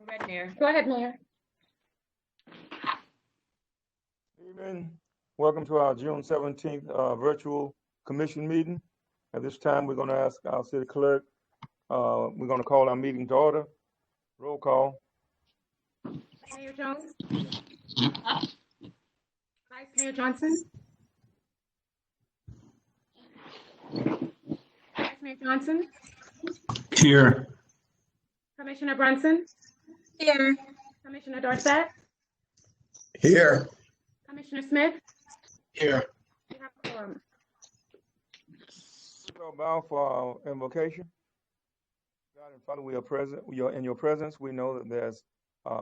Red Mayor. Go ahead, Mayor. Evening. Welcome to our June 17th virtual commission meeting. At this time, we're going to ask our city clerk, we're going to call our meeting to order. Roll call. Mayor Jones. Vice Mayor Johnson. Vice Mayor Johnson. Here. Commissioner Brunson. Here. Commissioner Dorsett. Here. Commissioner Smith. Here. We have a quorum. We'll bow for our invocation. God and Father, we are present. We are in your presence. We know that there's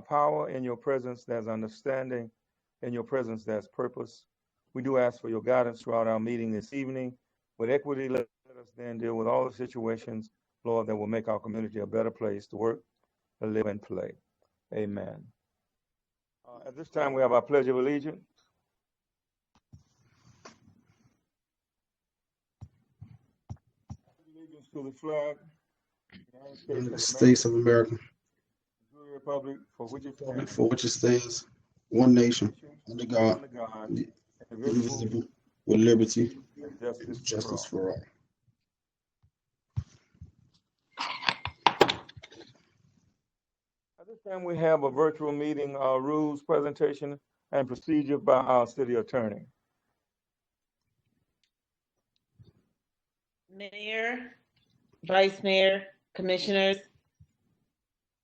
power in your presence. There's understanding in your presence. There's purpose. We do ask for your guidance throughout our meeting this evening. With equity, let us then deal with all the situations, Lord, that will make our community a better place to work, to live, and play. Amen. At this time, we have our Pledge of Allegiance. Allegiance to the flag, United States of America, to the republic for which it stands, one nation, under God, indivisible, indivisible, with liberty and and justice justice for all. for all. At this time, we have a virtual meeting rules presentation and procedure by our city attorney. Mayor, Vice Mayor, Commissioners,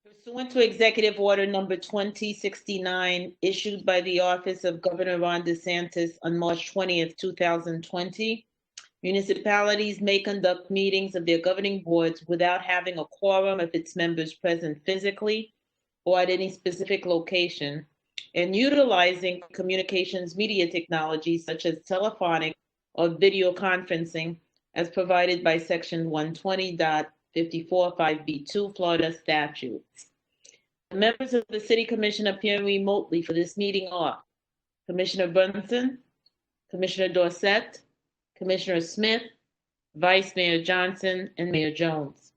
pursuant to Executive Order Number 2069, issued by the Office of Governor Ron DeSantis on March 20th, 2020, municipalities may conduct meetings of their governing boards without having a quorum of its members present physically or at any specific location, and utilizing communications media technologies such as telephonic or video conferencing as provided by Section 120.545B2 Florida statutes. The members of the City Commission appearing remotely for this meeting are Commissioner Brunson, Commissioner Dorsett, Commissioner Smith, Vice Mayor Johnson, and Mayor Jones.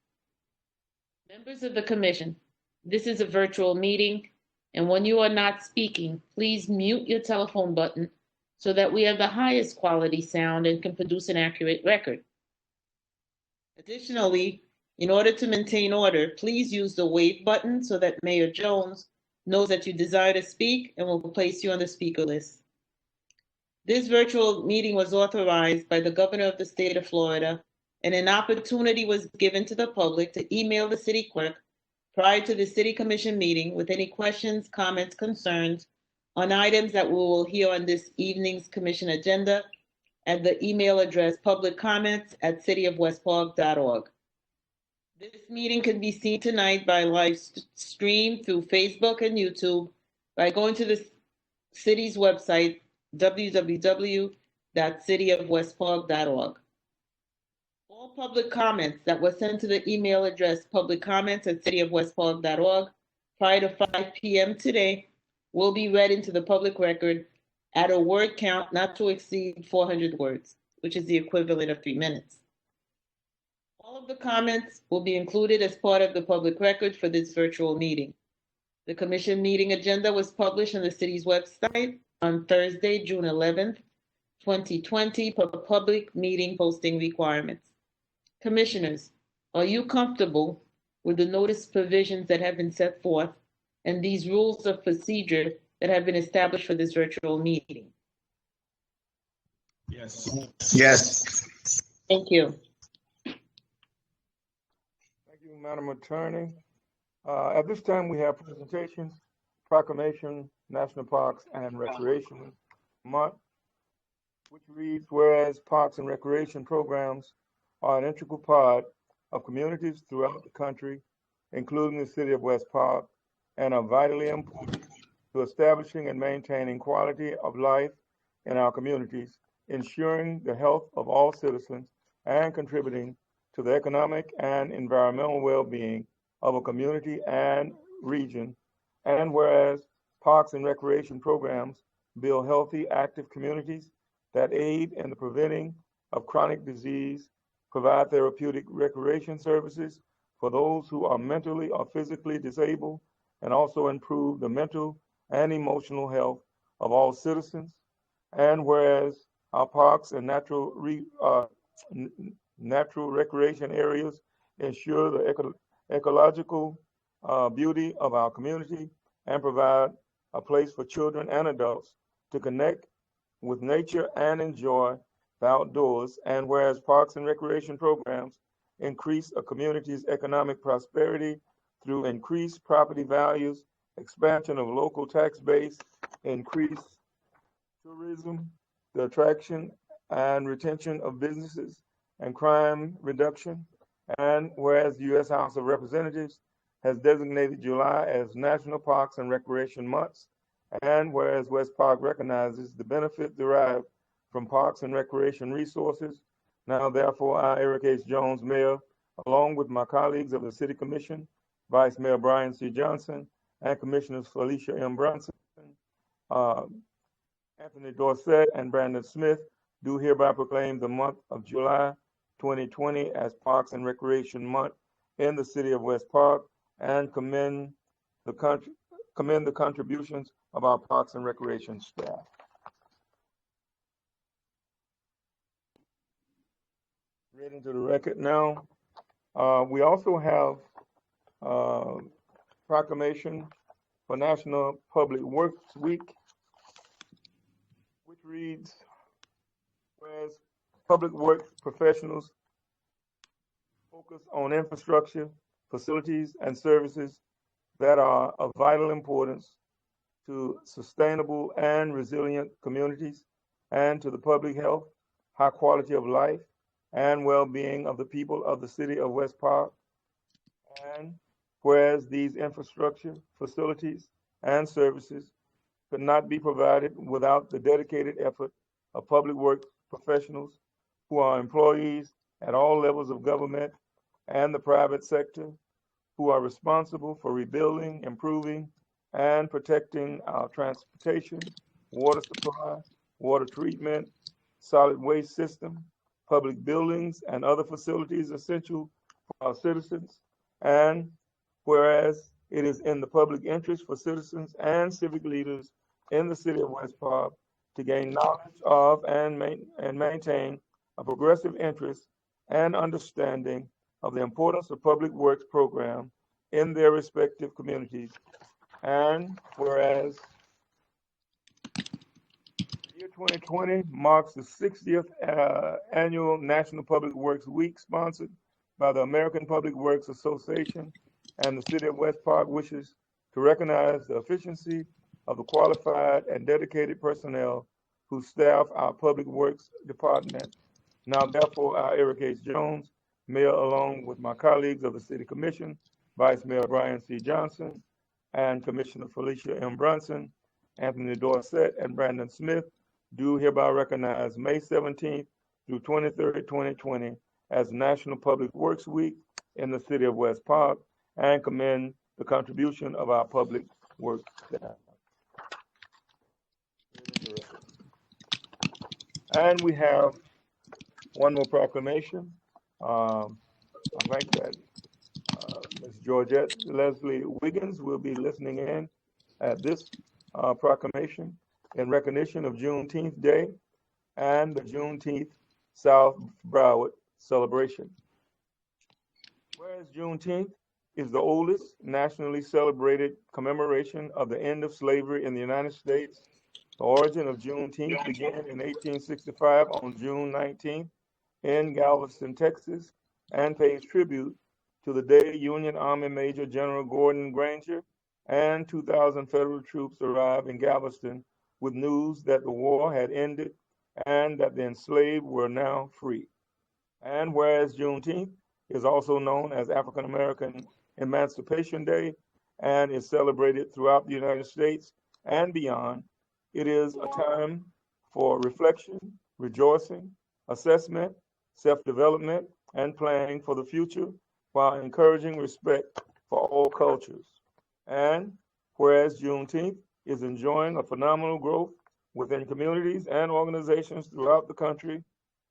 Members of the Commission, this is a virtual meeting, and when you are not speaking, please mute your telephone button so that we have the highest quality sound and can produce an accurate record. Additionally, in order to maintain order, please use the wave button so that Mayor Jones knows that you desire to speak and will place you on the speaker list. This virtual meeting was authorized by the Governor of the State of Florida, and an opportunity was given to the public to email the City Clerk prior to the City Commission meeting with any questions, comments, concerns on items that we will hear on this evening's Commission agenda at the email address publiccomments@cityofwestpark.org. This meeting can be seen tonight by live stream through Facebook and YouTube by going to the city's website, www.cityofwestpark.org. All public comments that were sent to the email address publiccomments@cityofwestpark.org prior to 5 p.m. today will be read into the public record at a word count not to exceed 400 words, which is the equivalent of 3 minutes. All of the comments will be included as part of the public record for this virtual meeting. The Commission meeting agenda was published on the city's website on Thursday, June 11th, 2020, per public meeting posting requirements. Commissioners, are you comfortable with the notice provisions that have been set forth and these rules of procedure that have been established for this virtual meeting? Yes. Yes. Thank you. Thank you, Madam Attorney. At this time, we have presentations, proclamation, National Parks and Recreation Month, which reads, whereas parks and recreation programs are an integral part of communities throughout the country, including the city of West Park, and are vitally important to establishing and maintaining quality of life in our communities, ensuring the health of all citizens, and contributing to the economic and environmental well-being of a community and region. And whereas parks and recreation programs build healthy, active communities that aid in the preventing of chronic disease, provide therapeutic recreation services for those who are mentally or physically disabled, and also improve the mental and emotional health of all citizens. And whereas our parks and natural recreation areas ensure the ecological beauty of our community and provide a place for children and adults to connect with nature and enjoy the outdoors. And whereas parks and recreation programs increase a community's economic prosperity through increased property values, expansion of local tax base, increased tourism, the attraction and retention of businesses, and crime reduction. And whereas the U.S. House of Representatives has designated July as National Parks and Recreation Months, and whereas West Park recognizes the benefit derived from parks and recreation resources, now therefore I, Eric H. Jones, Mayor, along with my colleagues of the City Commission, Vice Mayor Brian C. Johnson, and Commissioners Felicia M. Brunson, Anthony Dorsett, and Brandon Smith, do hereby proclaim the month of July 2020 as Parks and Recreation Month in the City of West Park, and commend the contributions of our Parks and Recreation staff. Read into the record now. We also have proclamation for National Public Works Week, which reads, whereas public works professionals focus on infrastructure, facilities, and services that are of vital importance to sustainable and resilient communities and to the public health, high quality of life, and well-being of the people of the City of West Park. And whereas these infrastructure, facilities, and services could not be provided without the dedicated effort of public works professionals who are employees at all levels of government and the private sector, who are responsible for rebuilding, improving, and protecting our transportation, water supply, water treatment, solid waste system, public buildings, and other facilities essential for our citizens. And whereas it is in the public interest for citizens and civic leaders in the City of West Park to gain knowledge of and maintain a progressive interest and understanding of the importance of public works program in their respective communities. And whereas the year 2020 marks the 60th annual National Public Works Week, sponsored by the American Public Works Association, and the City of West Park wishes to recognize the efficiency of the qualified and dedicated personnel who staff our Public Works Department. Now, therefore, I, Eric H. Jones, Mayor, along with my colleagues of the City Commission, Vice Mayor Brian C. Johnson, and Commissioner Felicia M. Brunson, Anthony Dorsett, and Brandon Smith, do hereby recognize May 17th through 23rd, 2020 as National Public Works Week in the City of West Park, and commend the contribution of our public works staff. And we have one more proclamation. I think that Ms. Georgette Leslie Wiggins will be listening in at this proclamation in recognition of Juneteenth Day and the Juneteenth South Broward celebration. Whereas Juneteenth is the oldest nationally celebrated commemoration of the end of slavery in the United States, the origin of Juneteenth began in 1865 on June 19th in Galveston, Texas, and pays tribute to the day Union Army Major General Gordon Granger and 2,000 federal troops arrived in Galveston with news that the war had ended and that the enslaved were now free. And whereas Juneteenth is also known as African American Emancipation Day and is celebrated throughout the United States and beyond, it is a time for reflection, rejoicing, assessment, self-development, and planning for the future while encouraging respect for all cultures. And whereas Juneteenth is enjoying a phenomenal growth within communities and organizations throughout the country,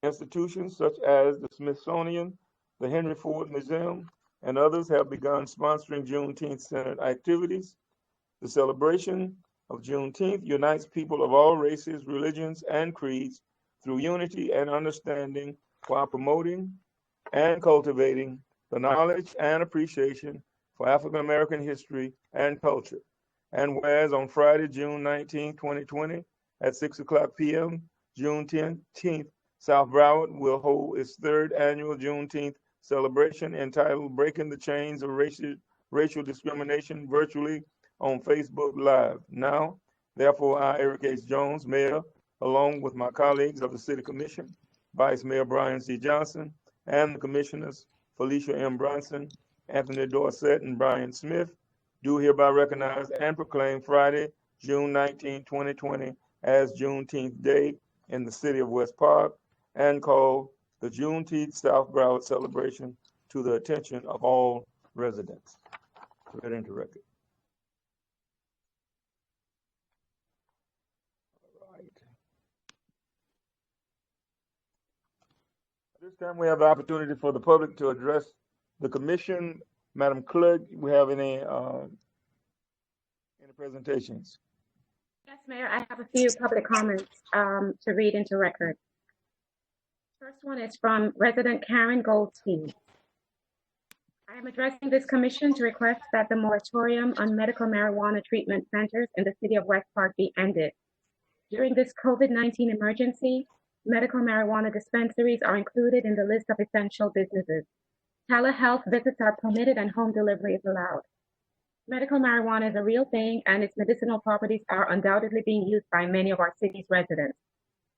institutions such as the Smithsonian, the Henry Ford Museum, and others have begun sponsoring Juneteenth-centered activities The celebration of Juneteenth unites people of all races, religions, and creeds through unity and understanding while promoting and cultivating the knowledge and appreciation for African American history and culture. And whereas on Friday, June 19, 2020, at 6:00 p.m., Juneteenth, South Broward will hold its third annual Juneteenth celebration entitled Breaking the Chains of Racial Discrimination virtually on Facebook Live. Now, therefore, I, Eric H. Jones, Mayor, along with my colleagues of the City Commission, Vice Mayor Brian C. Johnson, and the Commissioners Felicia M. Brunson, Anthony Dorsett, and Brian Smith, do hereby recognize and proclaim Friday, June 19, 2020, as Juneteenth Day in the city of West Park, and call the Juneteenth South Broward celebration to the attention of all residents. Read into record. All right. At this time, we have the opportunity for the public to address the commission. Madam Clerk, we have any presentations? Yes, Mayor, I have a few public comments to read into record. First one is from resident Karen Goldstein. I am addressing this commission to request that the moratorium on medical marijuana treatment centers in the city of West Park be ended. During this COVID-19 emergency, medical marijuana dispensaries are included in the list of essential businesses. Telehealth visits are permitted and home delivery is allowed. Medical marijuana is a real thing, and its medicinal properties are undoubtedly being used by many of our city's residents.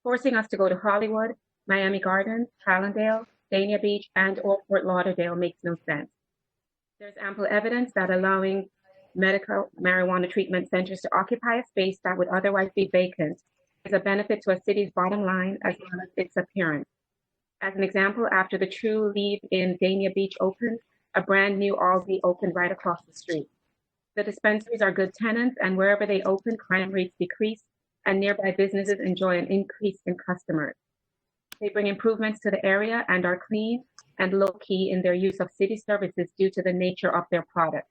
Forcing us to go to Hollywood, Miami Gardens, Hallandale, Dania Beach, and or Fort Lauderdale makes no sense. There's ample evidence that allowing medical marijuana treatment centers to occupy a space that would otherwise be vacant is a benefit to a city's bottom line as well as its appearance. As an example, after the True Leave in Dania Beach opened, a brand new Aldi opened right across the street. The dispensaries are good tenants, and wherever they open, crime rates decrease, and nearby businesses enjoy an increase in customers. They bring improvements to the area and are clean and low-key in their use of city services due to the nature of their product.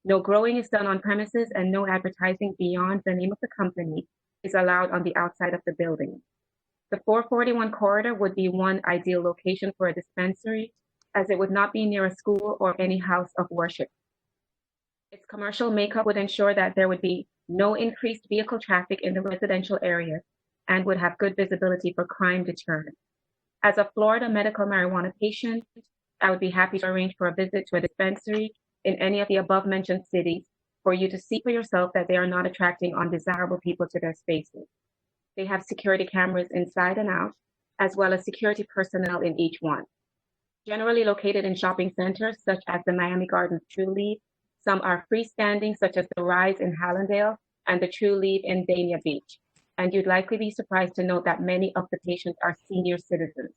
No growing is done on premises, and no advertising beyond the name of the company is allowed on the outside of the building. The 441 corridor would be one ideal location for a dispensary, as it would not be near a school or any house of worship. Its commercial makeup would ensure that there would be no increased vehicle traffic in the residential areas and would have good visibility for crime deterrent. As a Florida medical marijuana patient, I would be happy to arrange for a visit to a dispensary in any of the above mentioned cities for you to see for yourself that they are not attracting undesirable people to their spaces. They have security cameras inside and out, as well as security personnel in each one. Generally located in shopping centers such as the Miami Gardens True Leave, some are freestanding such as the Rise in Hallandale and the True Leave in Dania Beach. And you'd likely be surprised to note that many of the patients are senior citizens.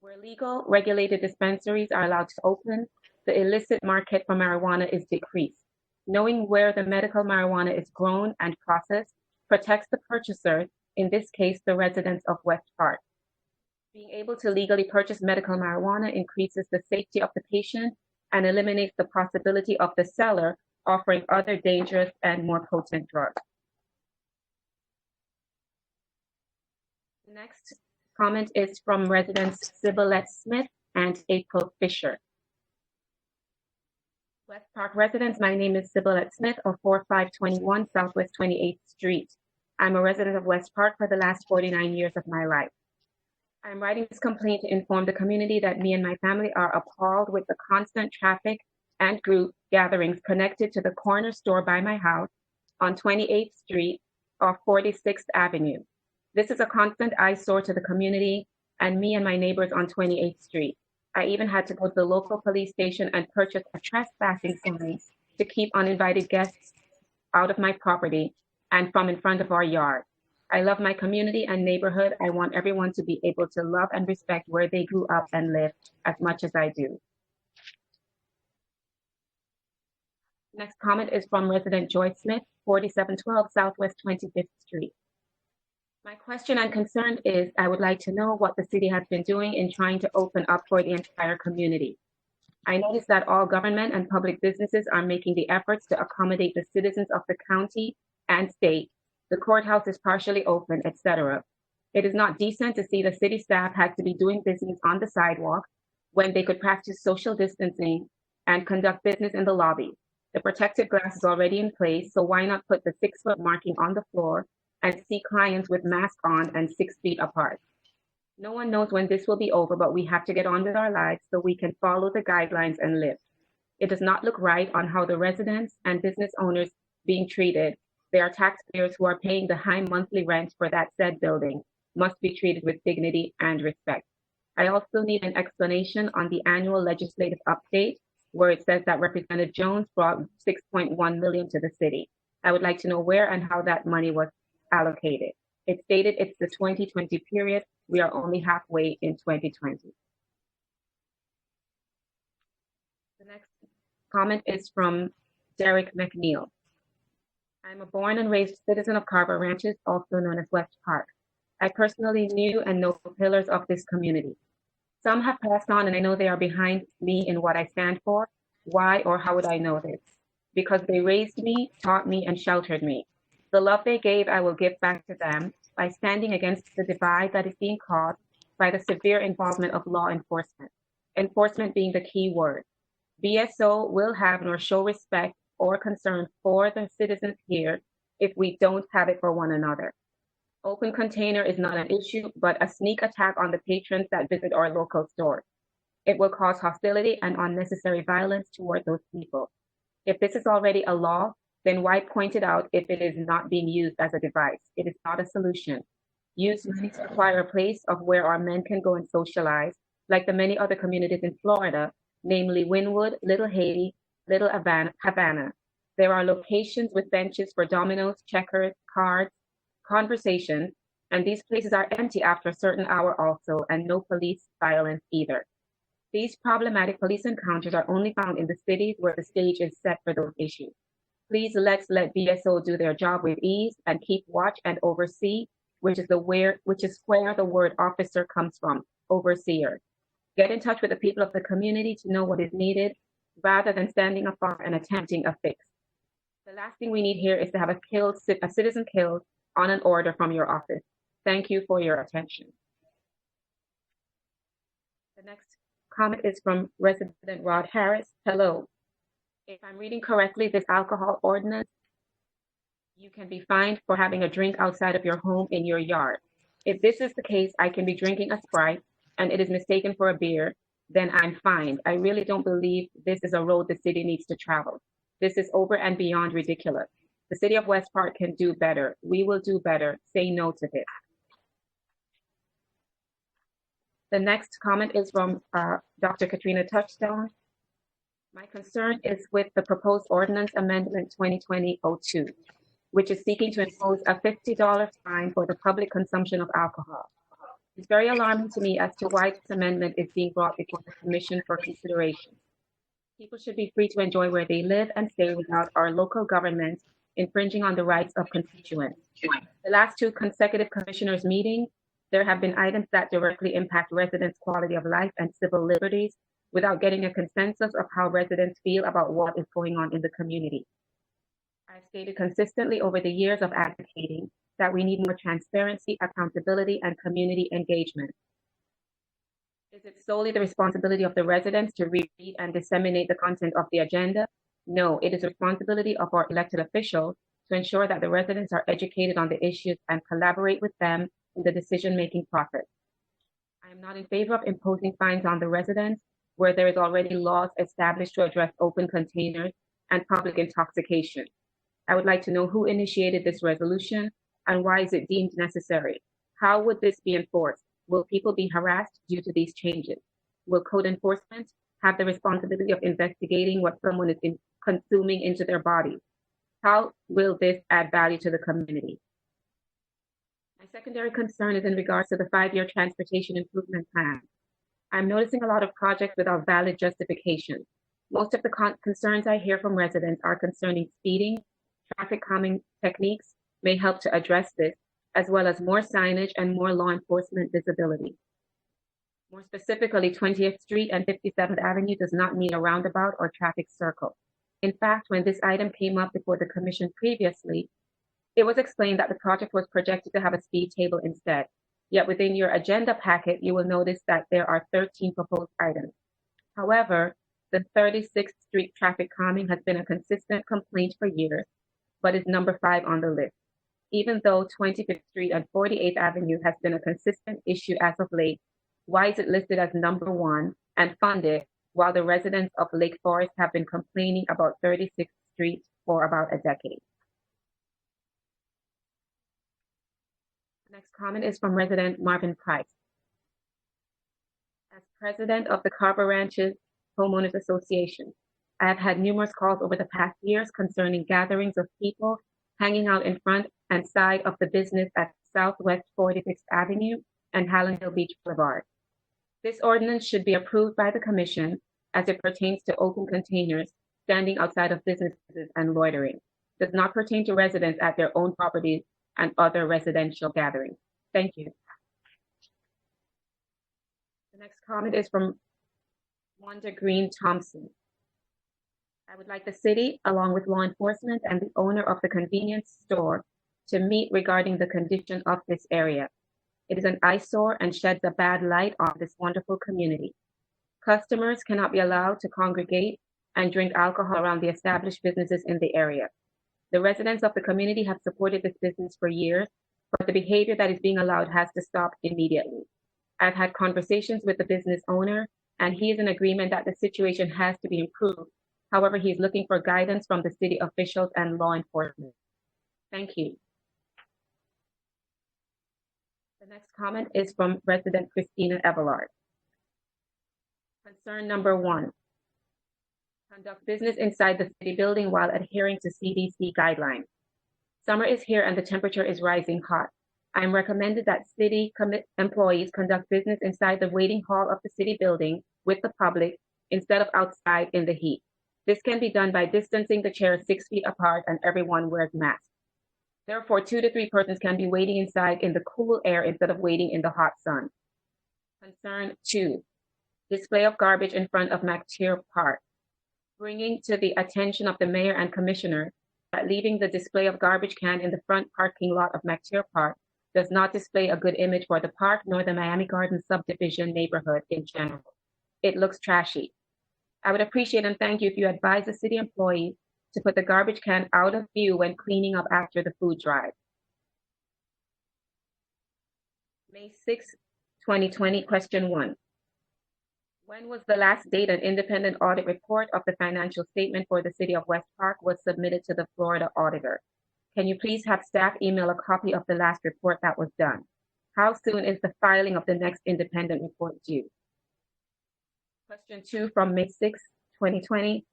Where legal, regulated dispensaries are allowed to open, the illicit market for marijuana is decreased. Knowing where the medical marijuana is grown and processed protects the purchaser, in this case, the residents of West Park. Being able to legally purchase medical marijuana increases the safety of the patient and eliminates the possibility of the seller offering other dangerous and more potent drugs. The next comment is from residents Sybilette Smith and April Fisher. West Park residents, my name is Sybilette Smith of 4521 Southwest 28th Street. I'm a resident of West Park for the last 49 years of my life. I'm writing this complaint to inform the community that me and my family are appalled with the constant traffic and group gatherings connected to the corner store by my house on 28th Street off 46th Avenue. This is a constant eyesore to the community and me and my neighbors on 28th Street. I even had to go to the local police station and purchase a trespassing sign to keep uninvited guests out of my property and from in front of our yard. I love my community and neighborhood. I want everyone to be able to love and respect where they grew up and live as much as I do. Next comment is from resident Joyce Smith, 4712 Southwest 25th Street. My question and concern is I would like to know what the city has been doing in trying to open up for the entire community. I notice that all government and public businesses are making the efforts to accommodate the citizens of the county and state. The courthouse is partially open, etc. It is not decent to see the city staff had to be doing business on the sidewalk when they could practice social distancing and conduct business in the lobby. The protective glass is already in place, so why not put the 6-foot marking on the floor and see clients with masks on and 6 feet apart? No one knows when this will be over, but we have to get on with our lives so we can follow the guidelines and live. It does not look right on how the residents and business owners being treated. They are taxpayers who are paying the high monthly rent for that said building, must be treated with dignity and respect. I also need an explanation on the annual legislative update where it says that Representative Jones brought 6.1 million to the city. I would like to know where and how that money was allocated. It stated it's the 2020 period. We are only halfway in 2020. The next comment is from Derek McNeil. I'm a born and raised citizen of Carver Ranches, also known as West Park. I personally knew and know the pillars of this community. Some have passed on, and I know they are behind me in what I stand for. Why or how would I know this? Because they raised me, taught me, and sheltered me. The love they gave, I will give back to them by standing against the divide that is being caused by the severe involvement of law enforcement. Enforcement being the key word. BSO will have nor show respect or concern for the citizens here if we don't have it for one another. Open container is not an issue, but a sneak attack on the patrons that visit our local stores. It will cause hostility and unnecessary violence toward those people. If this is already a law, then why point it out if it is not being used as a device? It is not a solution. Use money to acquire a place of where our men can go and socialize, like the many other communities in Florida, namely Wynwood, Little Haiti, Little Havana. There are locations with benches for dominoes, checkers, cards, conversations, and these places are empty after a certain hour also, and no police violence either. These problematic police encounters are only found in the cities where the stage is set for those issues. Please let's let BSO do their job with ease and keep watch and oversee, which is where the word officer comes from, overseer. Get in touch with the people of the community to know what is needed, rather than standing afar and attempting a fix. The last thing we need here is to have a citizen killed on an order from your office. Thank you for your attention. The next comment is from resident Rod Harris. Hello. If I'm reading correctly, this alcohol ordinance, you can be fined for having a drink outside of your home in your yard. If this is the case, I can be drinking a Sprite and it is mistaken for a beer, then I'm fined. I really don't believe this is a road the city needs to travel. This is over and beyond ridiculous. The city of West Park can do better. We will do better. Say no to this. The next comment is from Dr. Katrina Touchstone. My concern is with the proposed ordinance amendment 2020-02, which is seeking to impose a $50 fine for the public consumption of alcohol. It's very alarming to me as to why this amendment is being brought before the Commission for consideration. People should be free to enjoy where they live and stay without our local government infringing on the rights of constituents. The last 2 consecutive commissioners' meetings, there have been items that directly impact residents' quality of life and civil liberties without getting a consensus of how residents feel about what is going on in the community. I've stated consistently over the years of advocating that we need more transparency, accountability, and community engagement. Is it solely the responsibility of the residents to read and disseminate the content of the agenda? No, it is the responsibility of our elected officials to ensure that the residents are educated on the issues and collaborate with them in the decision-making process. I am not in favor of imposing fines on the residents where there is already laws established to address open containers and public intoxication. I would like to know who initiated this resolution and why is it deemed necessary? How would this be enforced? Will people be harassed due to these changes? Will code enforcement have the responsibility of investigating what someone is consuming into their body? How will this add value to the community? My secondary concern is in regards to the 5-year transportation improvement plan. I'm noticing a lot of projects without valid justification. Most of the concerns I hear from residents are concerning speeding. Traffic calming techniques may help to address this, as well as more signage and more law enforcement visibility. More specifically, 20th Street and 57th Avenue does not need a roundabout or traffic circle. In fact, when this item came up before the commission previously, it was explained that the project was projected to have a speed table instead. Yet within your agenda packet, you will notice that there are 13 proposed items. However, the 36th Street traffic calming has been a consistent complaint for years, but is number 5 on the list. Even though 25th Street and 48th Avenue has been a consistent issue as of late, why is it listed as number 1 and funded while the residents of Lake Forest have been complaining about 36th Street for about a decade? The next comment is from resident Marvin Price. As president of the Carver Ranches Homeowners Association, I have had numerous calls over the past years concerning gatherings of people hanging out in front and side of the business at Southwest 46th Avenue and Hallandale Beach Boulevard. This ordinance should be approved by the commission as it pertains to open containers standing outside of businesses and loitering. Does not pertain to residents at their own properties and other residential gatherings. Thank you. The next comment is from Wanda Green Thompson. I would like the city, along with law enforcement and the owner of the convenience store, to meet regarding the condition of this area. It is an eyesore and sheds a bad light on this wonderful community. Customers cannot be allowed to congregate and drink alcohol around the established businesses in the area. The residents of the community have supported this business for years, but the behavior that is being allowed has to stop immediately. I've had conversations with the business owner, and he is in agreement that the situation has to be improved. However, he is looking for guidance from the city officials and law enforcement. Thank you. The next comment is from resident Christina Everard. Concern number 1. Conduct business inside the city building while adhering to CDC guidelines. Summer is here and the temperature is rising hot. I am recommended that city employees conduct business inside the waiting hall of the city building with the public instead of outside in the heat. This can be done by distancing the chairs 6 feet apart and everyone wears masks. Therefore, 2 to 3 persons can be waiting inside in the cool air instead of waiting in the hot sun. Concern 2. Display of garbage in front of McTeer Park. Bringing to the attention of the mayor and commissioner that leaving the display of garbage can in the front parking lot of McTeer Park does not display a good image for the park nor the Miami Gardens subdivision neighborhood in general. It looks trashy. I would appreciate and thank you if you advise the city employees to put the garbage can out of view when cleaning up after the food drive. May 6, 2020, question 1. When was the last date an independent audit report of the financial statement for the city of West Park was submitted to the Florida auditor? Can you please have staff email a copy of the last report that was done? How soon is the filing of the next independent report due? Question 2 from May 6, 2020.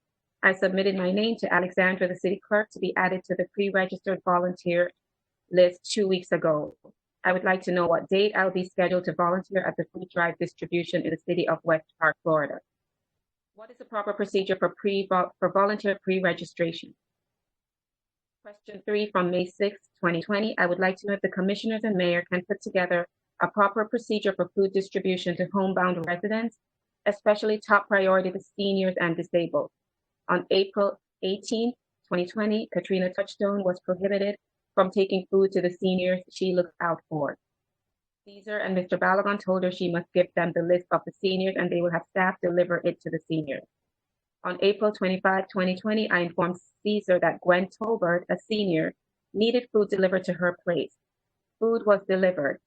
I submitted my name to Alexandra, the city clerk, to be added to the pre-registered volunteer list 2 weeks ago. I would like to know what date I'll be scheduled to volunteer at the food drive distribution in the city of West Park, Florida. What is the proper procedure for volunteer pre-registration? Question 3 from May 6, 2020. I would like to know if the commissioners and mayor can put together a proper procedure for food distribution to homebound residents, especially top priority to seniors and disabled. On April 18, 2020, Katrina Touchstone was prohibited from taking food to the seniors she looked out for. Caesar and Mr. Balagon told her she must give them the list of the seniors and they will have staff deliver it to the seniors. On April 25, 2020, I informed Caesar that Gwen Tolbert, a senior, needed food delivered to her place. Food was delivered.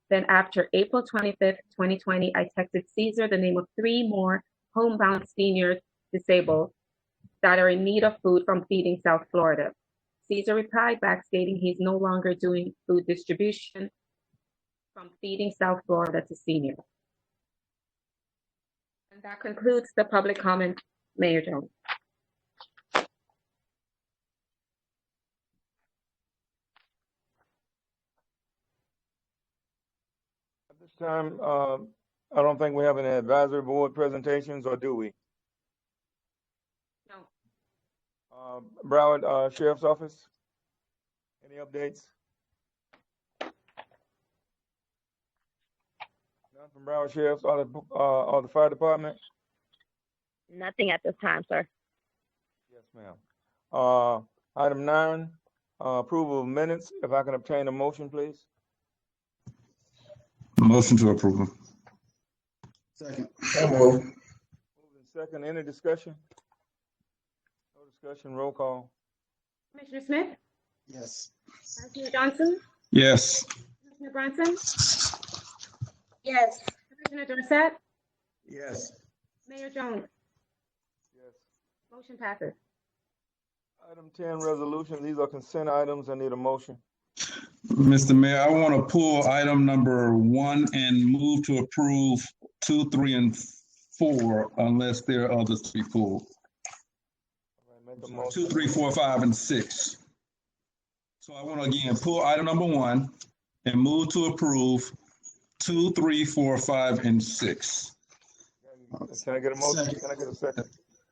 Then after April 25th, 2020, I texted Caesar the name of 3 more homebound seniors disabled that are in need of food from Feeding South Florida. Caesar replied back stating he's no longer doing food distribution from Feeding South Florida to seniors. And that concludes the public comment, Mayor Jones. At this time, I don't think we have any advisory board presentations, or do we? No. Broward Sheriff's Office, any updates? None? From Broward Sheriff's or the Fire Department? Nothing at this time, sir. Yes, ma'am. Item 9, approval of minutes. If I can obtain a motion, please. Motion to approve. Second. Moving second. Any discussion? No discussion. Roll call. Commissioner Smith, Yes. Vice Mayor Johnson, Yes. Commissioner Brunson, Yes. Commissioner Dorsett, Yes. Mayor Jones. Yes. Motion passes. Item 10, resolution. These are consent items. I need a motion. Mr. Mayor, I want to pull item number 1 and move to approve 2, 3, and 4 unless there are others to be pulled. All right, make a motion. 2, 3, 4, 5, and 6. So I want to again pull item number 1 and move to approve 2, 3, 4, 5, and 6. Can I get a motion? Second. Can I get a second?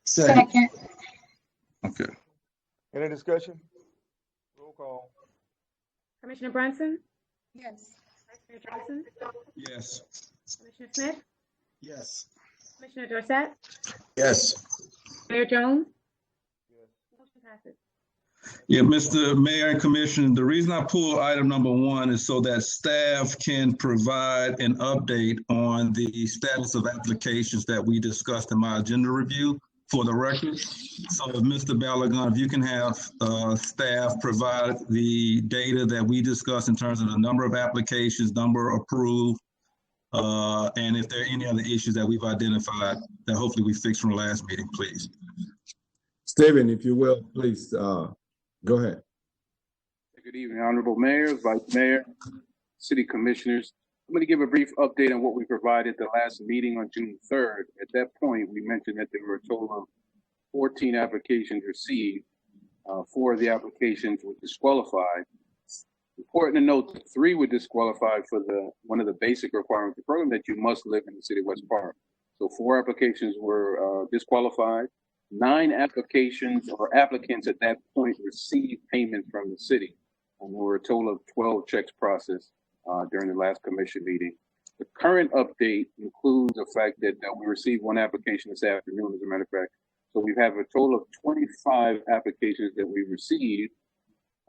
Second. Okay. Any discussion? Roll call. Commissioner Brunson, Yes. Vice Mayor Johnson, Yes. Commissioner Smith, Yes. Commissioner Dorsett, Yes. Mayor Jones. Yes. Motion passes. Yeah, Mr. Mayor and Commissioner, the reason I pulled item number 1 is so that staff can provide an update on the status of applications that we discussed in my agenda review for the record. So if Mr. Balagon, if you can have staff provide the data that we discussed in terms of the number of applications, number approved, and if there are any other issues that we've identified that hopefully we fixed from the last meeting, please. Stephen, if you will, please, go ahead. Good evening, Honorable Mayor, Vice Mayor, City Commissioners. I'm going to give a brief update on what we provided the last meeting on June 3rd. At that point, we mentioned that there were a total of 14 applications received. 4 of the applications were disqualified. Important to note that 3 were disqualified for one of the basic requirements of the program, that you must live in the city of West Park. So 4 applications were disqualified. 9 applications or applicants at that point received payment from the city. And there were a total of 12 checks processed during the last commission meeting. The current update includes the fact that we received 1 application this afternoon, as a matter of fact. So we have a total of 25 applications that we received.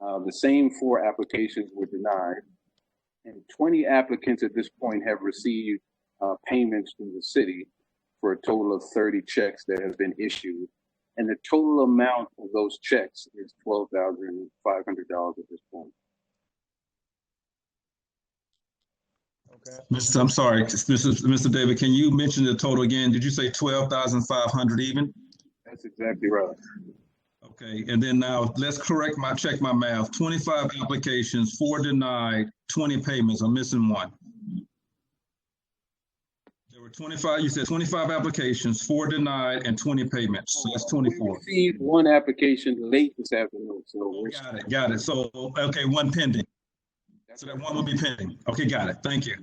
The same 4 applications were denied. And 20 applicants at this point have received payments from the city for a total of 30 checks that have been issued. And the total amount of those checks is $12,500 at this point. Okay. I'm sorry, Mr. David, can you mention the total again? Did you say 12,500 even? That's exactly right. Okay, and then now let's check my math. 25 applications, 4 denied, 20 payments. I'm missing 1. There were 25, you said 25 applications, 4 denied, and 20 payments. So that's 24. We received 1 application late this afternoon. So Got it. So, okay, 1 pending. So that 1 will be pending. Okay, got it. Thank you.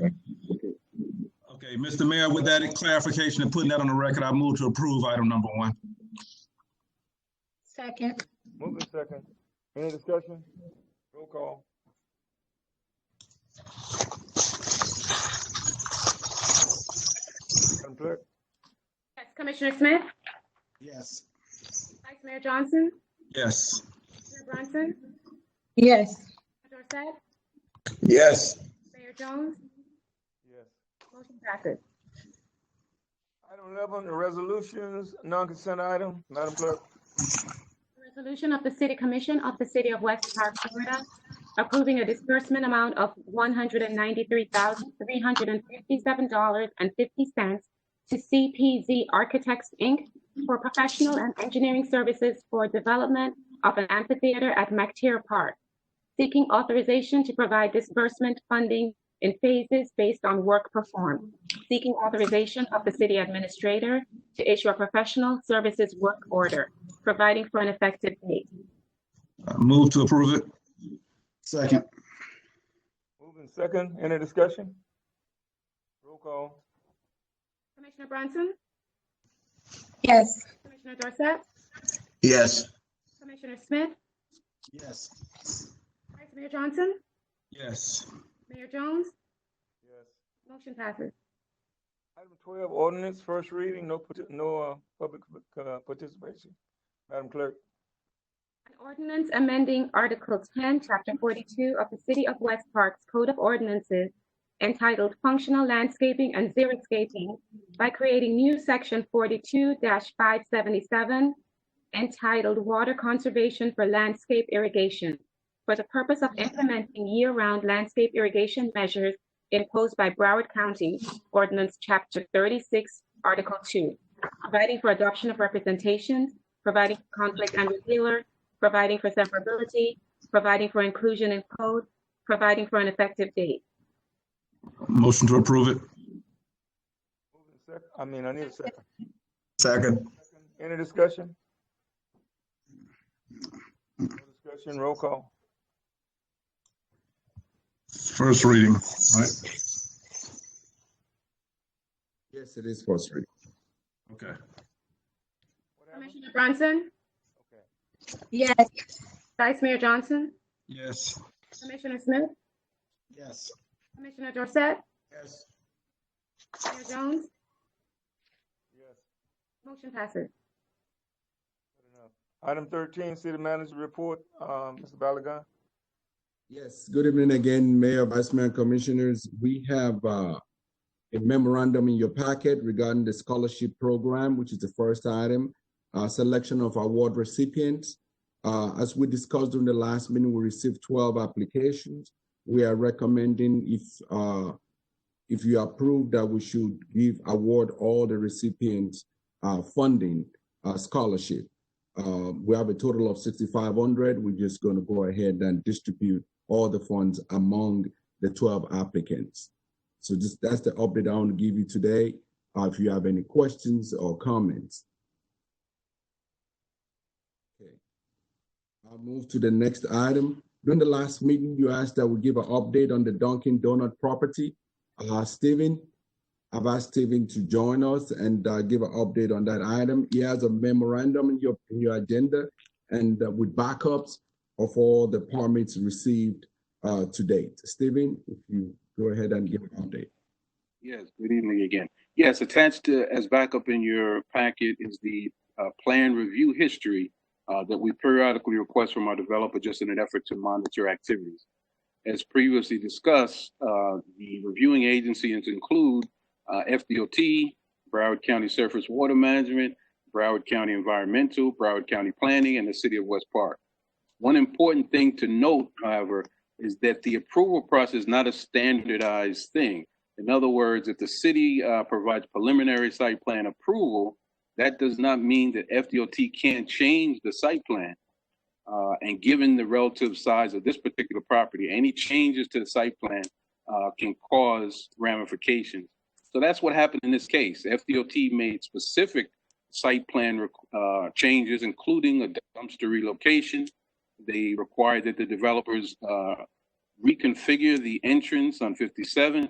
Okay, Mr. Mayor, with that clarification and putting that on the record, I move to approve item number 1. Second. Moving second. Any discussion? Roll call. Madam Clerk? Yes, Commissioner Smith, Yes. Vice Mayor Johnson, Yes. Commissioner Brunson, Yes. Commissioner Dorsett, Yes. Mayor Jones. Yes. Motion passes. Item 11, the resolutions, non-consent item. Madam Clerk? A resolution of the City Commission of the City of West Park, Florida, approving a disbursement amount of $193,357.50 to CPZ Architects, Inc. for professional and engineering services for development of an amphitheater at McTier Park, seeking authorization to provide disbursement funding in phases based on work performed, seeking authorization of the city administrator to issue a professional services work order, providing for an effective date. Move to approve it. Second. Moving second. Any discussion? Roll call. Commissioner Brunson, Yes. Commissioner Dorsett, Yes. Commissioner Smith, Yes. Vice Mayor Johnson, Yes. Mayor Jones. Yes. Motion passes. Item 12, ordinance, first reading, no public participation. Madam Clerk. An ordinance amending Article 10, Chapter 42 of the City of West Park's Code of Ordinances entitled Functional Landscaping and Xeriscaping by creating new Section 42-577 entitled Water Conservation for Landscape Irrigation for the purpose of implementing year-round landscape irrigation measures imposed by Broward County Ordinance Chapter 36, Article 2, providing for adoption of representations, providing for conflict and repealer, providing for severability, providing for inclusion in code, providing for an effective date. Motion to approve it. I need a second. Second. Any discussion? No discussion, roll call. First reading, right? Yes, it is first reading. Okay. Commissioner Brunson? Okay. Yes. Vice Mayor Johnson? Yes. Commissioner Smith? Yes. Commissioner Dorset? Yes. Mayor Jones? Yes. Motion passes. Good enough. Item 13, City Manager Report, Mr. Balagan. Yes, good evening again, Mayor, Vice Mayor, Commissioners. We have a memorandum in your packet regarding the scholarship program, which is the first item, selection of award recipients. As we discussed during the last meeting, we received 12 applications. We are recommending if you approve that we should award all the recipients funding scholarship. We have a total of 6,500. We're just going to go ahead and distribute all the funds among the 12 applicants. So that's the update I want to give you today. If you have any questions or comments. Okay. I'll move to the next item. During the last meeting, you asked that we give an update on the Dunkin' Donut property. Stephen, I've asked Stephen to join us and give an update on that item. He has a memorandum in your agenda and with backups of all the permits received to date. Stephen, if you go ahead and give an update. Yes, good evening again. Yes, attached as backup in your packet is the plan review history that we periodically request from our developer just in an effort to monitor activities. As previously discussed, the reviewing agencies include FDOT, Broward County Surface Water Management, Broward County Environmental, Broward County Planning, and the City of West Park. One important thing to note, however, is that the approval process is not a standardized thing. In other words, if the city provides preliminary site plan approval, that does not mean that FDOT can't change the site plan. And given the relative size of this particular property, any changes to the site plan can cause ramifications. So that's what happened in this case. FDOT made specific site plan changes, including a dumpster relocation. They required that the developers reconfigure the entrance on 57th.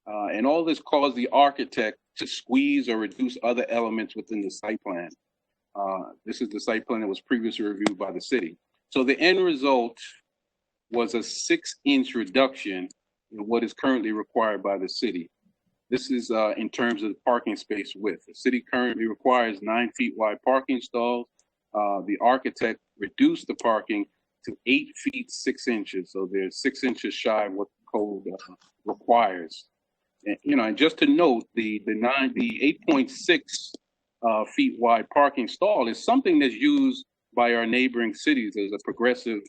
And all this caused the architect to squeeze or reduce other elements within the site plan. This is the site plan that was previously reviewed by the city. So the end result was a 6-inch reduction in what is currently required by the city. This is in terms of the parking space width. The city currently requires 9 feet wide parking stalls. The architect reduced the parking to 8 feet 6 inches. So they're 6 inches shy of what the code requires. And, and just to note, the 8.6 feet wide parking stall is something that's used by our neighboring cities as a progressive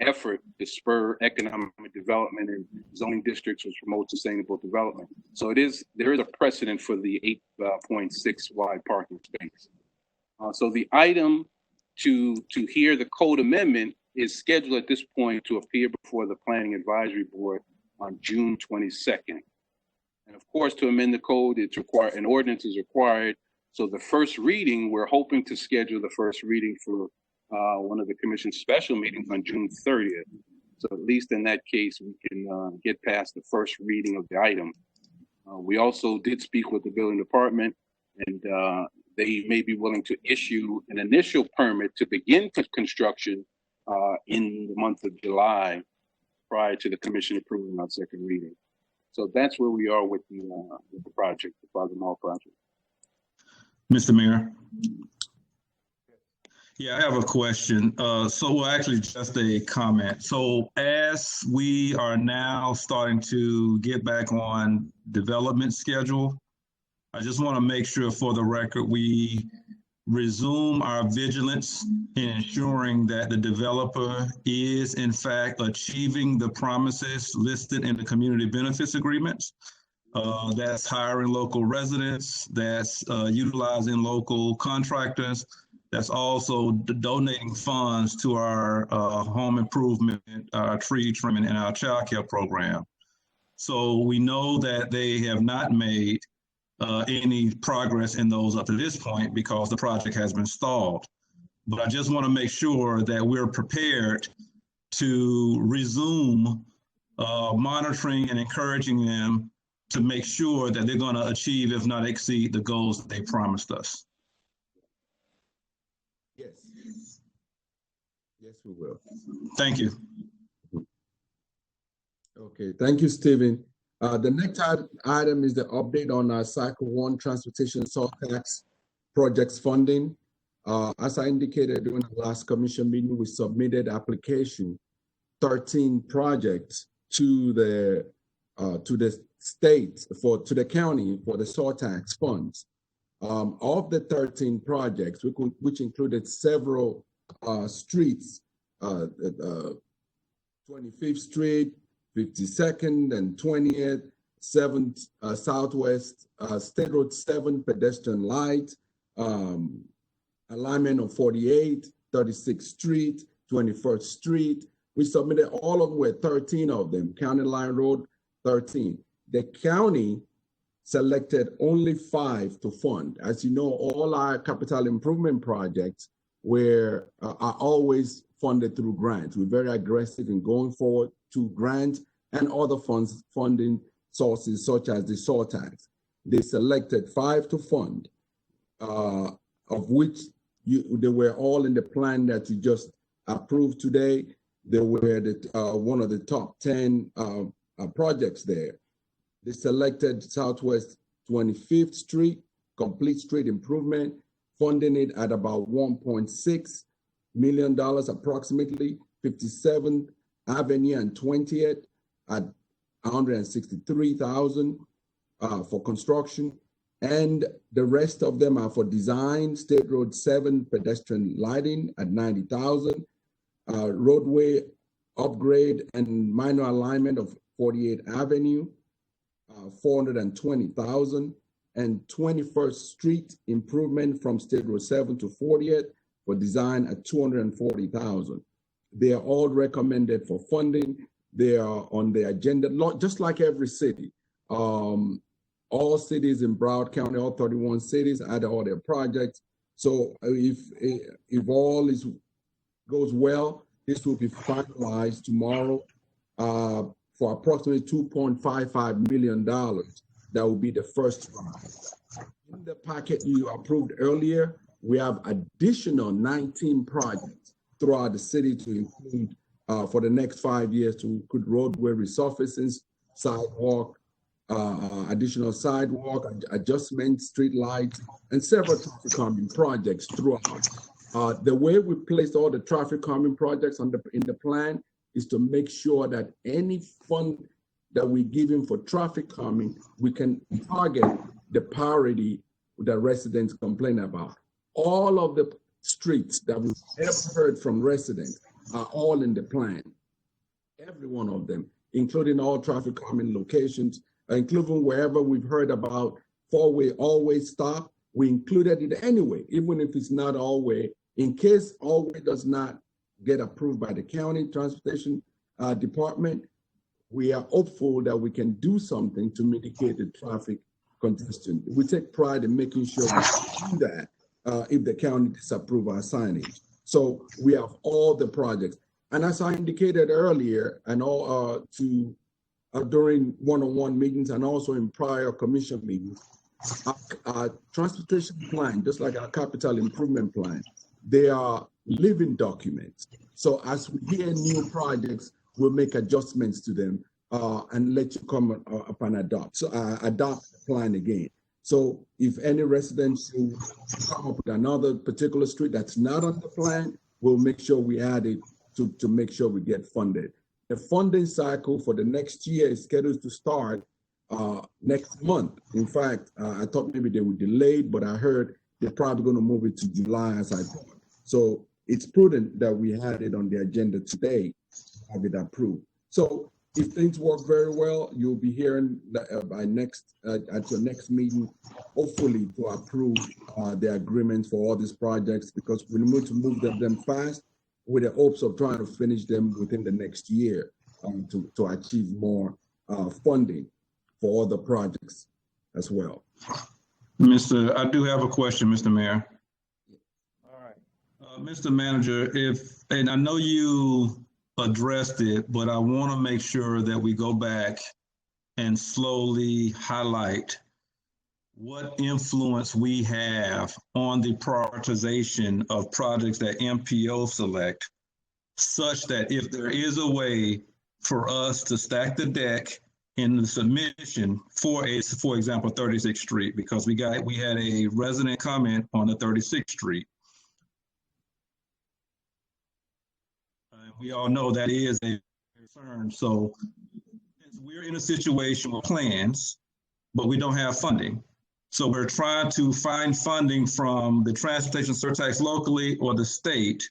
effort to spur economic development in zoning districts which promote sustainable development. So there is a precedent for the 8.6 wide parking space. So the item to hear the code amendment is scheduled at this point to appear before the Planning Advisory Board on June 22nd. And of course, to amend the code, an ordinance is required. So the first reading, we're hoping to schedule the first reading for one of the commission's special meetings on June 30th. So at least in that case, we can get past the first reading of the item. We also did speak with the building department, and they may be willing to issue an initial permit to begin construction in the month of July prior to the commission approving on second reading. So that's where we are with the project, the Plaza Mall project. Mr. Mayor. Yeah, I have a question. Well, actually just a comment. So as we are now starting to get back on development schedule, I just want to make sure for the record, we resume our vigilance in ensuring that the developer is in fact achieving the promises listed in the community benefits agreements. That's hiring local residents, that's utilizing local contractors, that's also donating funds to our home improvement, our tree trimming, and our child care program. So we know that they have not made any progress in those up to this point because the project has been stalled. But I just want to make sure that we're prepared to resume monitoring and encouraging them to make sure that they're going to achieve, if not exceed, the goals that they promised us. Yes. Yes, we will. Thank you. Okay, thank you, Stephen. The next item is the update on our Cycle 1 Transportation Salt Tax Projects funding. As I indicated during the last commission meeting, we submitted application 13 projects to the state to the county for the salt tax funds. Of the 13 projects, which included several streets, 25th Street, 52nd and 20th, 7th Southwest, State Road 7 pedestrian light, alignment of 48, 36th Street, 21st Street. We submitted all of them with 13 of them, County Line Road, 13. The county selected only 5 to fund. As you know, all our capital improvement projects are always funded through grants. We're very aggressive in going forward to grants and other funding sources such as the salt tax. They selected 5 to fund, of which they were all in the plan that you just approved today. They were one of the top 10 projects there. They selected Southwest 25th Street, complete street improvement, funding it at about $1.6 million approximately, 57th Avenue and 20th at $163,000 for construction, and the rest of them are for design. State Road 7 pedestrian lighting at $90,000, roadway upgrade and minor alignment of 48th Avenue, $420,000, and 21st Street improvement from State Road 7 to 40th for design at $240,000. They are all recommended for funding. They are on the agenda, just like every city. All cities in Broward County, all 31 cities, add all their projects. So if all goes well, this will be finalized tomorrow for approximately $2.55 million. That will be the first round. In the packet you approved earlier, we have additional 19 projects throughout the city to include for the next 5 years to include roadway resurfacing, sidewalk, additional sidewalk, adjustment, street lights, and several traffic calming projects throughout. The way we placed all the traffic calming projects in the plan is to make sure that any fund that we give him for traffic calming, we can target the priority that residents complain about. All of the streets that we've ever heard from residents are all in the plan. Every one of them, including all traffic calming locations, including wherever we've heard about four-way always stop, we included it anyway, even if it's not all-way. In case all-way does not get approved by the county transportation department, we are hopeful that we can do something to mitigate the traffic congestion. We take pride in making sure we do that if the county disapproves our signage. So we have all the projects. And as I indicated earlier, and all during one-on-one meetings and also in prior commission meetings, our transportation plan, just like our capital improvement plan, they are living documents. So as we hear new projects, we'll make adjustments to them and let you come up and adopt the plan again. So if any residents who come up with another particular street that's not on the plan, we'll make sure we add it to make sure we get funded. The funding cycle for the next year is scheduled to start next month. In fact, I thought maybe they would delay it, but I heard they're probably going to move it to July as I thought. So it's prudent that we had it on the agenda today, have it approved. So if things work very well, you'll be hearing by at your next meeting, hopefully to approve the agreements for all these projects, because we need to move them fast with the hopes of trying to finish them within the next year to achieve more funding for all the projects as well. I do have a question, Mr. Mayor. All right. Mr. Manager, and I know you addressed it, but I want to make sure that we go back and slowly highlight what influence we have on the prioritization of projects that MPO select, such that if there is a way for us to stack the deck in the submission for example, 36th Street, because we had a resident comment on the 36th Street. We all know that is a concern. So we're in a situation with plans, but we don't have funding. So we're trying to find funding from the transportation surtax locally or the state.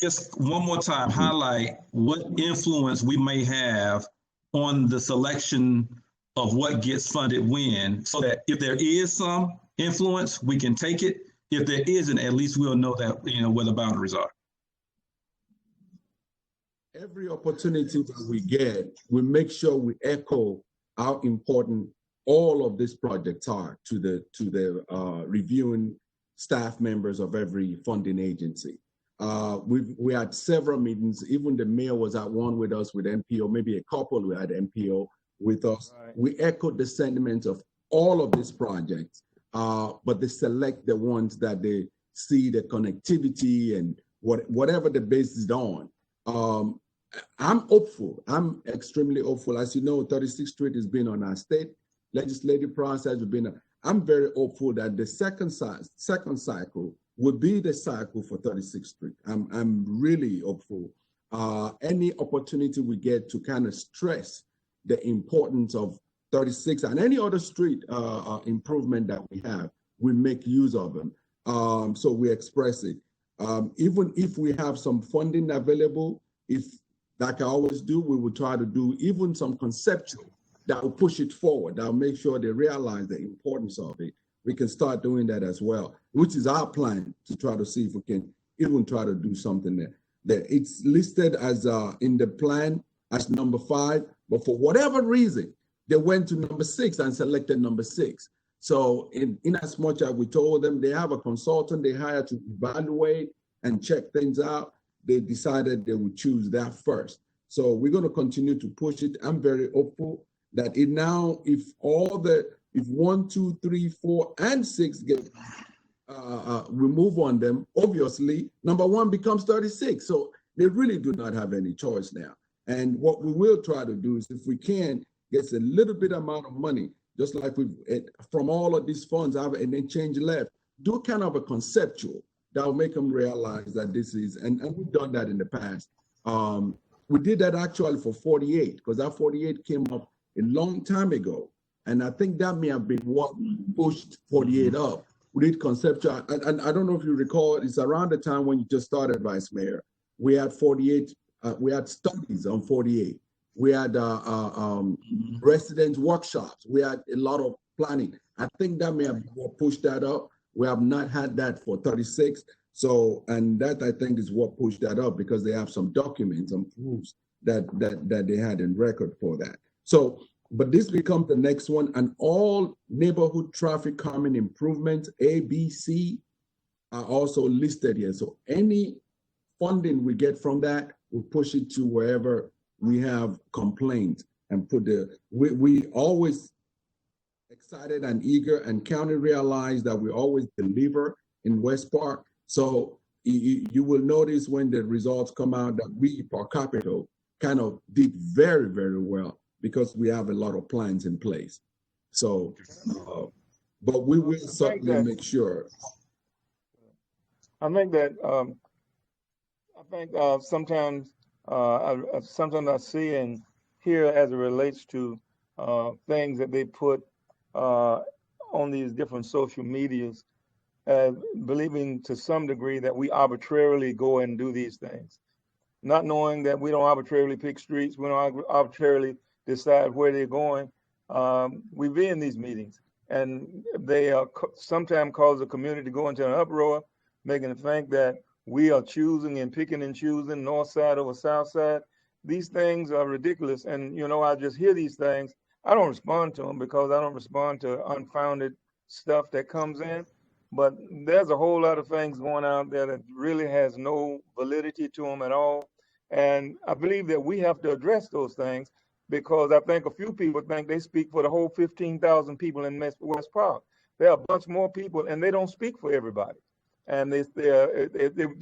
Just one more time, highlight what influence we may have on the selection of what gets funded when, so that if there is some influence, we can take it. If there isn't, at least we'll know that, where the boundaries are. Every opportunity that we get, we make sure we echo how important all of these projects are to the reviewing staff members of every funding agency. We had several meetings. Even the mayor was at one with us with MPO, maybe a couple we had MPO with us. Right. We echoed the sentiments of all of these projects, but they select the ones that they see the connectivity and whatever the base is on. I'm hopeful. I'm extremely hopeful. As you know, 36th Street has been on our state legislative process. I'm very hopeful that the second cycle would be the cycle for 36th Street. I'm really hopeful. Any opportunity we get to kind of stress the importance of 36 and any other street improvement that we have, we make use of them. So we express it. Even if we have some funding available, if like I always do, we will try to do even some conceptual that will push it forward. That will make sure they realize the importance of it. We can start doing that as well, which is our plan to try to see if we can even try to do something there. It's listed as in the plan as number 5, but for whatever reason, they went to number 6 and selected number 6. So in as much as we told them they have a consultant they hired to evaluate and check things out, they decided they would choose that first. So we're going to continue to push it. I'm very hopeful that if 1, 2, 3, 4, and 6 get we move on them, obviously number 1 becomes 36. So they really do not have any choice now. And what we will try to do is, if we can, get a little bit amount of money, just like from all of these funds, and then change left, do kind of a conceptual that will make them realize that this is, and we've done that in the past. We did that actually for 48, because that 48 came up a long time ago. And I think that may have been what pushed 48 up. We did conceptual, and I don't know if you recall, it's around the time when you just started, Vice Mayor. We had 48, we had studies on 48. We had resident workshops. We had a lot of planning. I think that may have pushed that up. We have not had that for 36. So, and that I think is what pushed that up, because they have some documents and proofs that they had in record for that. So, but this becomes the next one, and all neighborhood traffic calming improvements, A, B, C, are also listed here. So any funding we get from that, we'll push it to wherever we have complaints and we always excited and eager, and county realize that we always deliver in West Park. So you will notice when the results come out that we, per capita, kind of did very, very well because we have a lot of plans in place. So, but we will certainly make sure. I think that sometimes I see and hear as it relates to things that they put on these different social medias, believing to some degree that we arbitrarily go and do these things, not knowing that we don't arbitrarily pick streets, we don't arbitrarily decide where they're going. We be in these meetings, and they sometimes cause the community to go into an uproar, making it think that we are choosing and picking and choosing north side over south side. These things are ridiculous, and I just hear these things. I don't respond to them because I don't respond to unfounded stuff that comes in. But there's a whole lot of things going out there that really has no validity to them at all. And I believe that we have to address those things because I think a few people think they speak for the whole 15,000 people in West Park. There are a bunch more people, and they don't speak for everybody. And they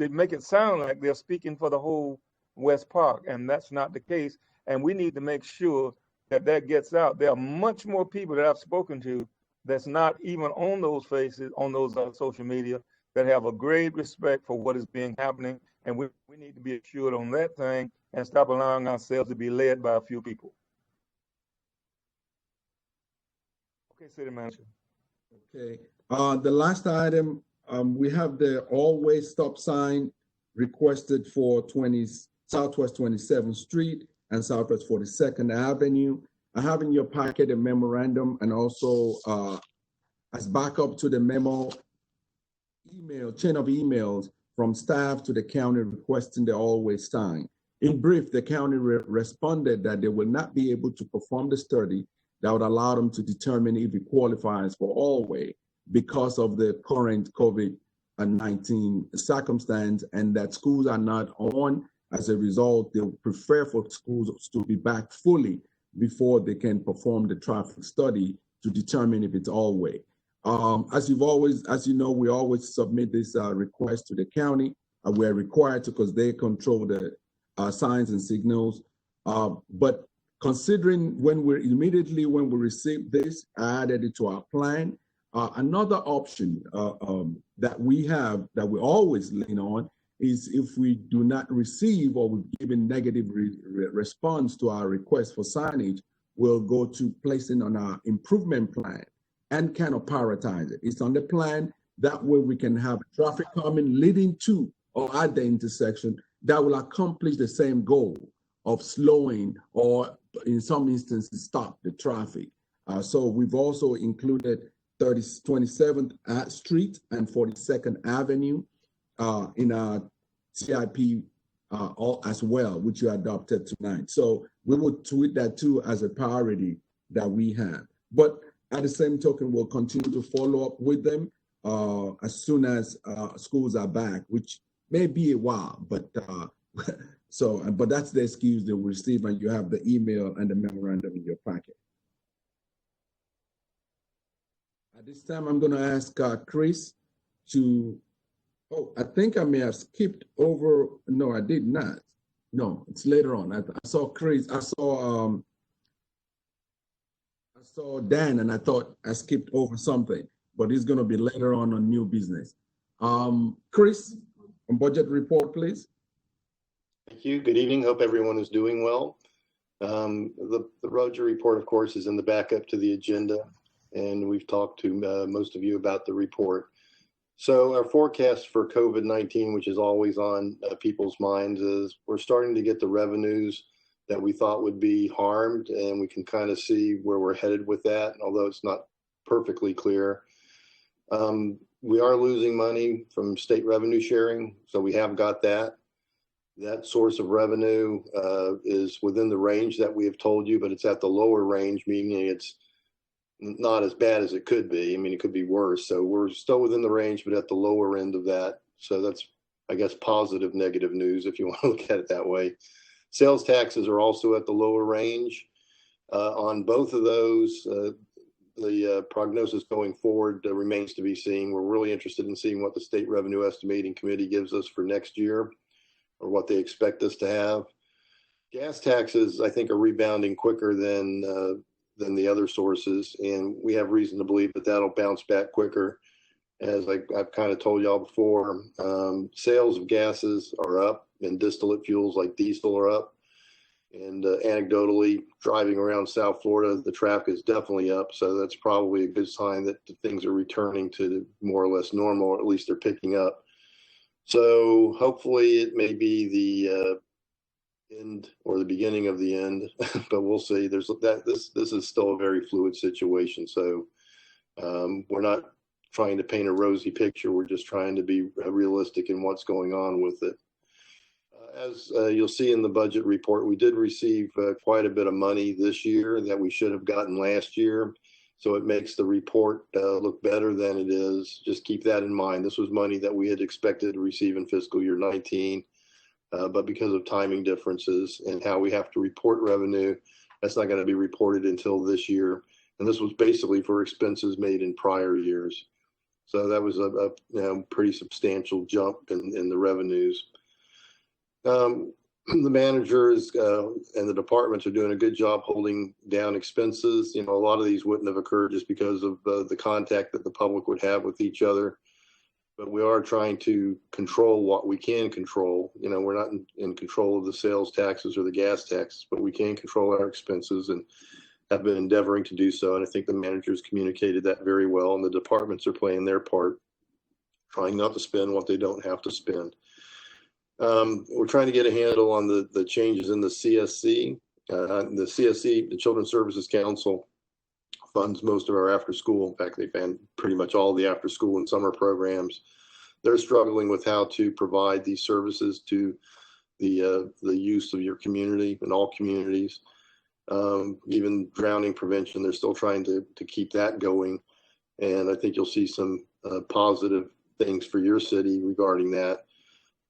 make it sound like they're speaking for the whole West Park, and that's not the case. And we need to make sure that gets out. There are much more people that I've spoken to that's not even on those faces, on those social media, that have a great respect for what is being happening. And we need to be assured on that thing and stop allowing ourselves to be led by a few people. Okay, City Manager. Okay. The last item, we have the always stop sign requested for Southwest 27th Street and Southwest 42nd Avenue. I have in your packet a memorandum and also as backup to the memo chain of emails from staff to the county requesting the always sign. In brief, the county responded that they will not be able to perform the study that would allow them to determine if it qualifies for always because of the current COVID-19 circumstance, and that schools are not on. As a result, they prefer for schools to be back fully before they can perform the traffic study to determine if it's always. As you know, we always submit this request to the county. We're required to because they control the signs and signals. But considering when we received this, I added it to our plan. Another option that we have that we always lean on is if we do not receive or we've given negative response to our request for signage, we'll go to placing on our improvement plan and kind of prioritize it. It's on the plan. That way we can have traffic calming leading to or at the intersection that will accomplish the same goal of slowing or in some instances stop the traffic. So we've also included 27th Street and 42nd Avenue in our CIP as well, which you adopted tonight. So we will tweet that too as a priority that we have. But at the same token, we'll continue to follow up with them as soon as schools are back, which may be a while, but but that's the excuse they will receive, and you have the email and the memorandum in your packet. At this time, I'm going to ask Chris to, I think I may have skipped over. No, I did not. No, it's later on. I saw Chris, I saw Dan, and I thought I skipped over something, but it's going to be later on new business. Chris, on budget report, please. Thank you. Good evening. Hope everyone is doing well. The Roger report, of course, is in the backup to the agenda, and we've talked to most of you about the report. So our forecast for COVID-19, which is always on people's minds, is we're starting to get the revenues that we thought would be harmed, and we can kind of see where we're headed with that, although it's not perfectly clear. We are losing money from state revenue sharing, so we have got that. That source of revenue is within the range that we have told you, but it's at the lower range, meaning it's not as bad as it could be. I mean, it could be worse. So we're still within the range, but at the lower end of that. So that's, I guess, positive, negative news, if you want to look at it that way. Sales taxes are also at the lower range. On both of those, the prognosis going forward remains to be seen. We're really interested in seeing what the State Revenue Estimating Committee gives us for next year, or what they expect us to have. Gas taxes, I think, are rebounding quicker than the other sources, and we have reason to believe that that'll bounce back quicker. As I've kind of told y'all before, sales of gases are up, and distillate fuels like diesel are up. And anecdotally, driving around South Florida, the traffic is definitely up. So that's probably a good sign that things are returning to more or less normal, or at least they're picking up. So hopefully it may be the end or the beginning of the end, but we'll see. This is still a very fluid situation. So we're not trying to paint a rosy picture. We're just trying to be realistic in what's going on with it. As you'll see in the budget report, we did receive quite a bit of money this year that we should have gotten last year. So it makes the report look better than it is. Just keep that in mind. This was money that we had expected to receive in fiscal year 19. But because of timing differences and how we have to report revenue, that's not going to be reported until this year. And this was basically for expenses made in prior years. So that was a pretty substantial jump in the revenues. The managers and the departments are doing a good job holding down expenses. A lot of these wouldn't have occurred just because of the contact that the public would have with each other. But we are trying to control what we can control. We're not in control of the sales taxes or the gas taxes, but we can control our expenses and have been endeavoring to do so. And I think the managers communicated that very well, and the departments are playing their part, trying not to spend what they don't have to spend. We're trying to get a handle on the changes in the CSC. The CSC, the Children's Services Council, funds most of our after school. In fact, they fund pretty much all the after school and summer programs. They're struggling with how to provide these services to the use of your community and all communities. Even drowning prevention, they're still trying to keep that going. And I think you'll see some positive things for your city regarding that.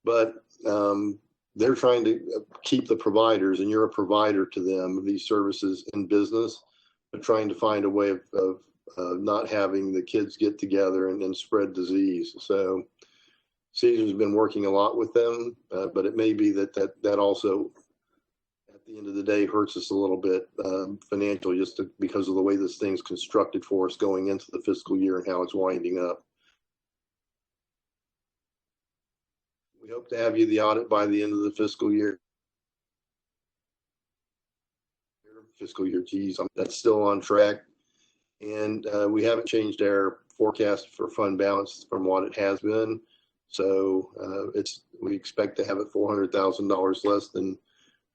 But they're trying to keep the providers, and you're a provider to them, of these services in business, but trying to find a way of not having the kids get together and spread disease. So Caesar's been working a lot with them, but it may be that also, at the end of the day, hurts us a little bit financially, just because of the way this thing's constructed for us going into the fiscal year and how it's winding up. We hope to have you the audit by the end of the fiscal year. Geez, that's still on track. And we haven't changed our forecast for fund balance from what it has been. So we expect to have it $400,000 less than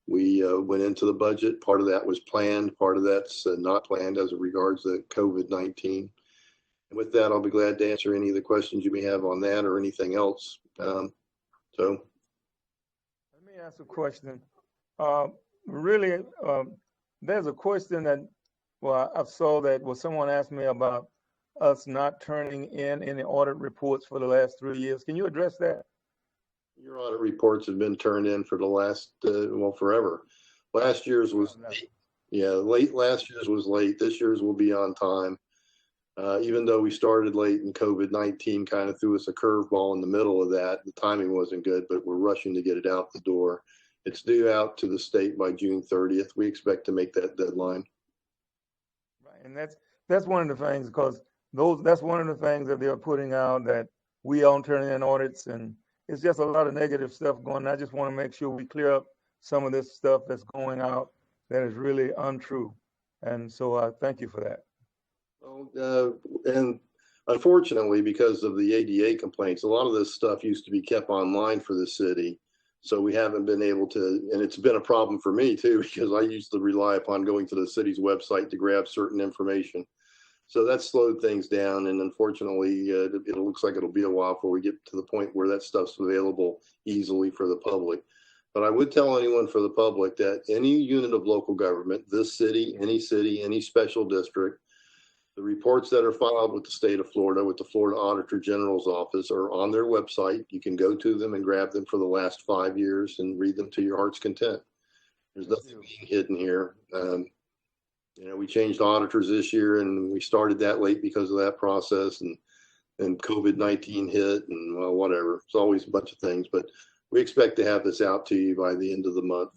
we went into the budget. Part of that was planned. Part of that's not planned as it regards the COVID-19. And with that, I'll be glad to answer any of the questions you may have on that or anything else. So let me ask a question. There's a question that, I saw that someone asked me about us not turning in any audit reports for the last 3 years. Can you address that? Your audit reports have been turned in for the last, forever. Last year's was late. Last year's was late. This year's will be on time. Even though we started late and COVID-19 kind of threw us a curveball in the middle of that, the timing wasn't good, but we're rushing to get it out the door. It's due out to the state by June 30th. We expect to make that deadline. Right, and that's one of the things, because that's one of the things that they're putting out, that we don't turn in audits, and it's just a lot of negative stuff going on. I just want to make sure we clear up some of this stuff that's going out that is really untrue. And so I thank you for that. And unfortunately, because of the ADA complaints, a lot of this stuff used to be kept online for the city. So we haven't been able to, and it's been a problem for me too, because I used to rely upon going to the city's website to grab certain information. So that slowed things down. And unfortunately, it looks like it'll be a while before we get to the point where that stuff's available easily for the public. But I would tell anyone for the public that any unit of local government, this city, any special district, the reports that are filed with the state of Florida, with the Florida Auditor General's office, are on their website. You can go to them and grab them for the last 5 years and read them to your heart's content. There's nothing being hidden here. We changed auditors this year, and we started that late because of that process, and COVID-19 hit, and well, whatever. It's always a bunch of things, but we expect to have this out to you by the end of the month.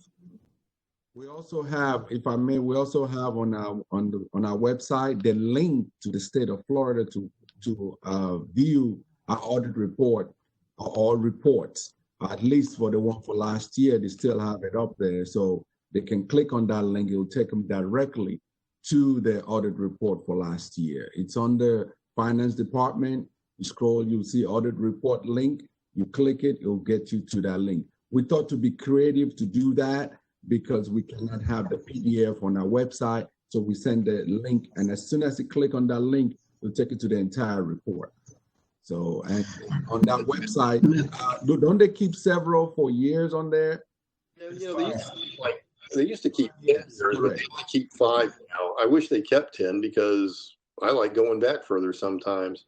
We also have, if I may, we also have on our website the link to the state of Florida to view our audit report, all reports. At least for the one for last year, they still have it up there, so they can click on that link. It will take them directly to the audit report for last year. It's on the finance department. You scroll, you'll see audit report link. You click it, it'll get you to that link. We thought to be creative to do that because we cannot have the PDF on our website. So we send the link, and as soon as you click on that link, it'll take you to the entire report. So, and on that website, don't they keep several for years on there? Yeah, you know, they used to keep 10 years, but they only keep 5 now. I wish they kept 10 because I like going back further sometimes.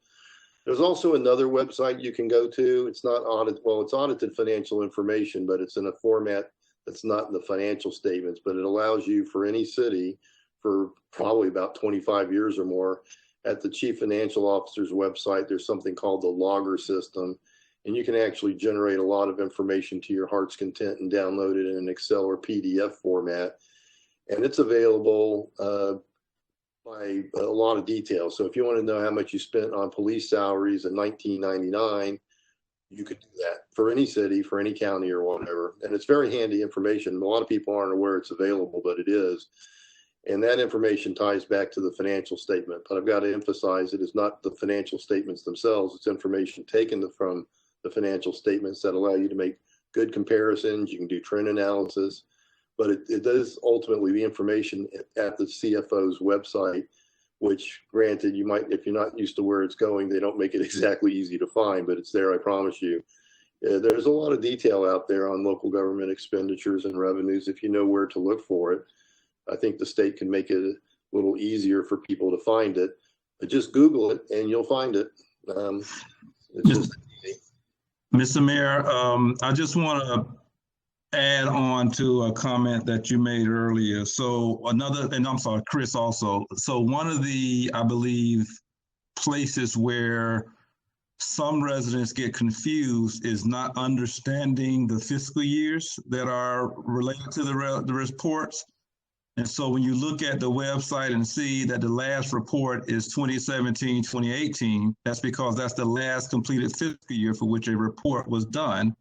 There's also another website you can go to. It's not audit, well, it's audited financial information, but it's in a format that's not in the financial statements, but it allows you for any city for probably about 25 years or more. At the chief financial officer's website, there's something called the logger system, and you can actually generate a lot of information to your heart's content and download it in an Excel or PDF format. And it's available by a lot of detail. So if you want to know how much you spent on police salaries in 1999, you could do that for any city, for any county or whatever. And it's very handy information. A lot of people aren't aware it's available, but it is. And that information ties back to the financial statement. But I've got to emphasize it is not the financial statements themselves. It's information taken from the financial statements that allow you to make good comparisons. You can do trend analysis. But it does ultimately the information at the CFO's website, which granted, you might, if you're not used to where it's going, they don't make it exactly easy to find, but it's there, I promise you. There's a lot of detail out there on local government expenditures and revenues if you know where to look for it. I think the state can make it a little easier for people to find it. But just Google it and you'll find it. It's just Mr. Mayor, I just want to add on to a comment that you made earlier. So and I'm sorry, Chris also. So one of the, I believe, places where some residents get confused is not understanding the fiscal years that are related to the reports. And so when you look at the website and see that the last report is 2017, 2018, that's because that's the last completed fiscal year for which a report was done.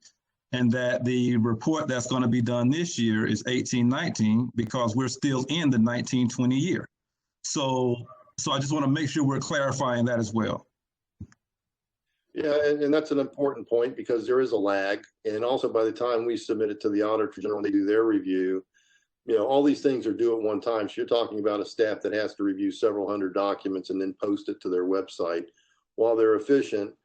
And that the report that's going to be done this year is 18-19 because we're still in the 19-20 year. So I just want to make sure we're clarifying that as well. Yeah, and that's an important point because there is a lag. And also by the time we submit it to the Auditor General, they do their review, you know, all these things are due at one time. So you're talking about a staff that has to review several hundred documents and then post it to their website. While they're efficient,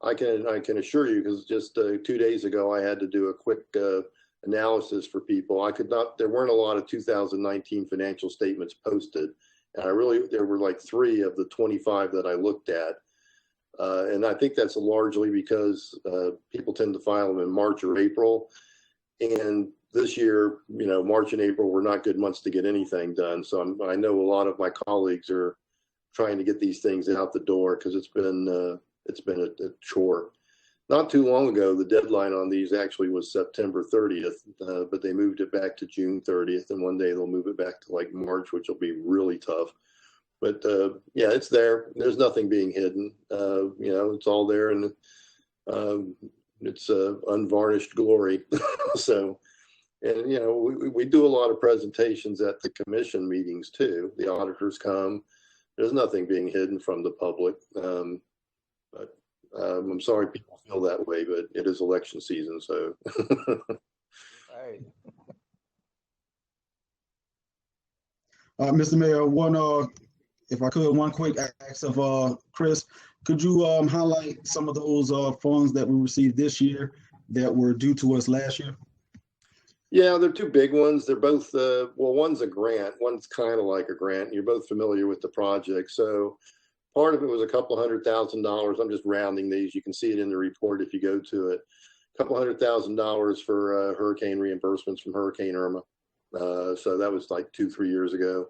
I can assure you, because just 2 days ago, I had to do a quick analysis for people. There weren't a lot of 2019 financial statements posted. And there were like 3 of the 25 that I looked at. And I think that's largely because people tend to file them in March or April. And this year, you know, March and April were not good months to get anything done. So I know a lot of my colleagues are trying to get these things out the door because it's been a chore. Not too long ago, the deadline on these actually was September 30th, but they moved it back to June 30th. And one day they'll move it back to like March, which will be really tough. But yeah, it's there. There's nothing being hidden. You know, it's all there, and it's unvarnished glory. So, and you know, we do a lot of presentations at the commission meetings too. The auditors come. There's nothing being hidden from the public. But I'm sorry people feel that way, but it is election season, so. Right. Mr. Mayor, if I could, one quick ask of Chris, could you highlight some of those funds that we received this year that were due to us last year? Yeah, they're 2 big ones. They're both, well, one's a grant. One's kind of like a grant. You're both familiar with the project. So part of it was a couple $100,000. I'm just rounding these. You can see it in the report if you go to it. A couple $100,000 for hurricane reimbursements from Hurricane Irma. So that was like 2-3 years ago.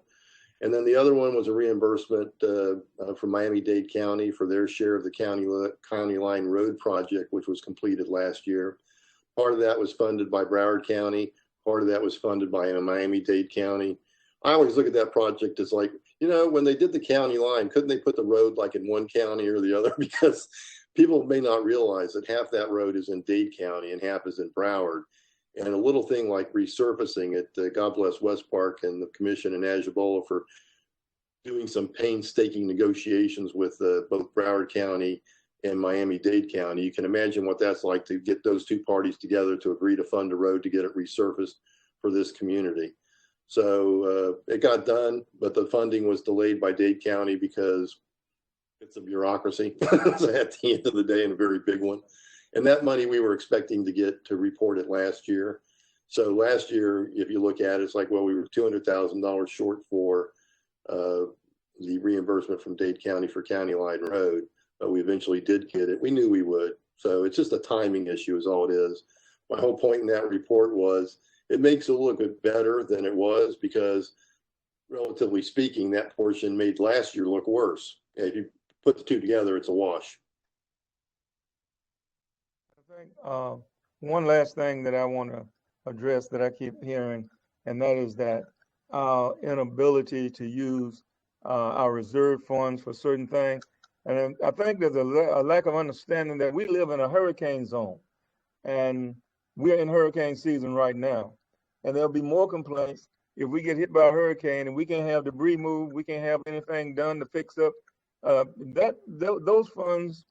And then the other one was a reimbursement from Miami-Dade County for their share of the County Line Road project, which was completed last year. Part of that was funded by Broward County. Part of that was funded by Miami-Dade County. I always look at that project as like, you know, when they did the county line, couldn't they put the road like in one county or the other? Because people may not realize that half that road is in Dade County and half is in Broward. And a little thing like resurfacing it, God bless West Park and the commission in Ajibola for doing some painstaking negotiations with both Broward County and Miami-Dade County. You can imagine what that's like to get those two parties together to agree to fund a road to get it resurfaced for this community. So it got done, but the funding was delayed by Dade County because it's a bureaucracy at the end of the day, and a very big one. And that money we were expecting to get to report it last year. So last year, if you look at it, it's like, well, we were $200,000 short for the reimbursement from Dade County for County Line Road, but we eventually did get it. We knew we would. So it's just a timing issue is all it is. My whole point in that report was it makes it look better than it was because, relatively speaking, that portion made last year look worse. If you put the two together, it's a wash. I think one last thing that I want to address that I keep hearing, and that is that our inability to use our reserve funds for certain things. And I think there's a lack of understanding that we live in a hurricane zone, and we're in hurricane season right now. And there'll be more complaints if we get hit by a hurricane and we can't have debris moved, we can't have anything done to fix up those funds.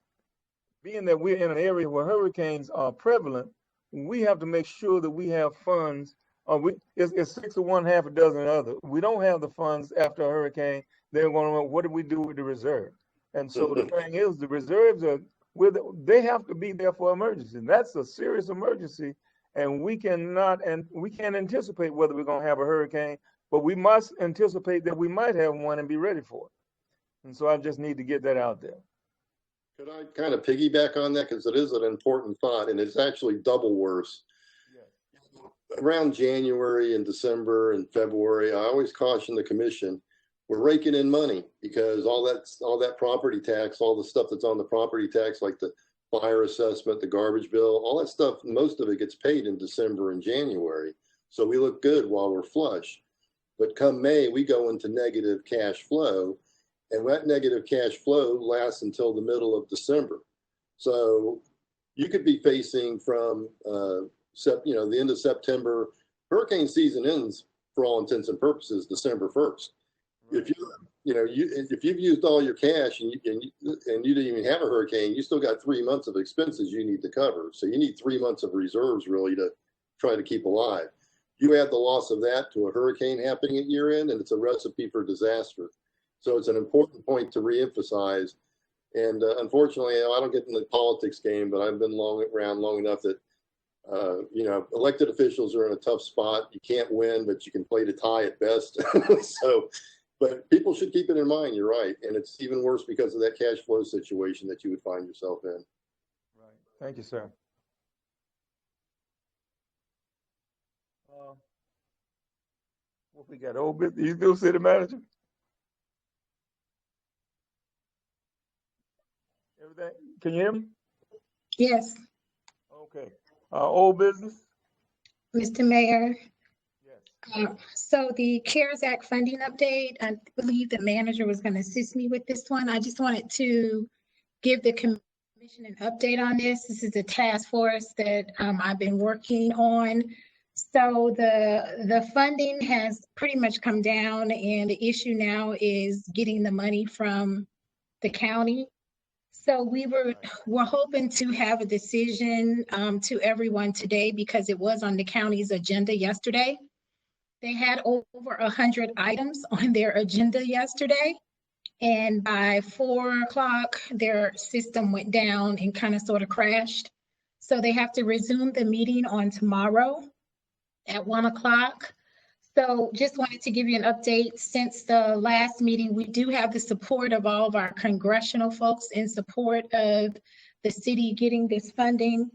Being that we're in an area where hurricanes are prevalent, we have to make sure that we have funds. It's 6 of one, half a dozen of the other. We don't have the funds after a hurricane. They're going to know, what do we do with the reserve? And so the thing is, the reserves they have to be there for emergency. And that's a serious emergency, and we can't anticipate whether we're going to have a hurricane, but we must anticipate that we might have one and be ready for it. And so I just need to get that out there. Could I kind of piggyback on that? Because it is an important thought, and it's actually double worse. Yeah. Around January and December and February, I always caution the commission, we're raking in money because all that property tax, all the stuff that's on the property tax, like the fire assessment, the garbage bill, all that stuff, most of it gets paid in December and January. So we look good while we're flush. But come May, we go into negative cash flow. And that negative cash flow lasts until the middle of December. So you could be facing from the end of September. Hurricane season ends, for all intents and purposes, December 1st. If if you've used all your cash and you didn't even have a hurricane, you still got 3 months of expenses you need to cover. So you need 3 months of reserves really to try to keep alive. You add the loss of that to a hurricane happening at year end, and it's a recipe for disaster. So it's an important point to reemphasize. And unfortunately, I don't get in the politics game, but I've been around long enough that, elected officials are in a tough spot. You can't win, but you can play to tie at best. But people should keep it in mind. You're right. And it's even worse because of that cash flow situation that you would find yourself in. Right. Thank you, sir. What we got? Old business? You still city manager? Everything? Can you hear me? Yes. Okay. Old business? Mr. Mayor. Yes. So the CARES Act funding update, I believe the manager was going to assist me with this one. I just wanted to give the commission an update on this. This is a task force that I've been working on. So the funding has pretty much come down, and the issue now is getting the money from the county. So we're hoping to have a decision to everyone today because it was on the county's agenda yesterday. They had over 100 items on their agenda yesterday. And by 4 o'clock, their system went down and kind of sort of crashed. So they have to resume the meeting on tomorrow at 1 o'clock. So just wanted to give you an update. Since the last meeting, we do have the support of all of our congressional folks in support of the city getting this funding.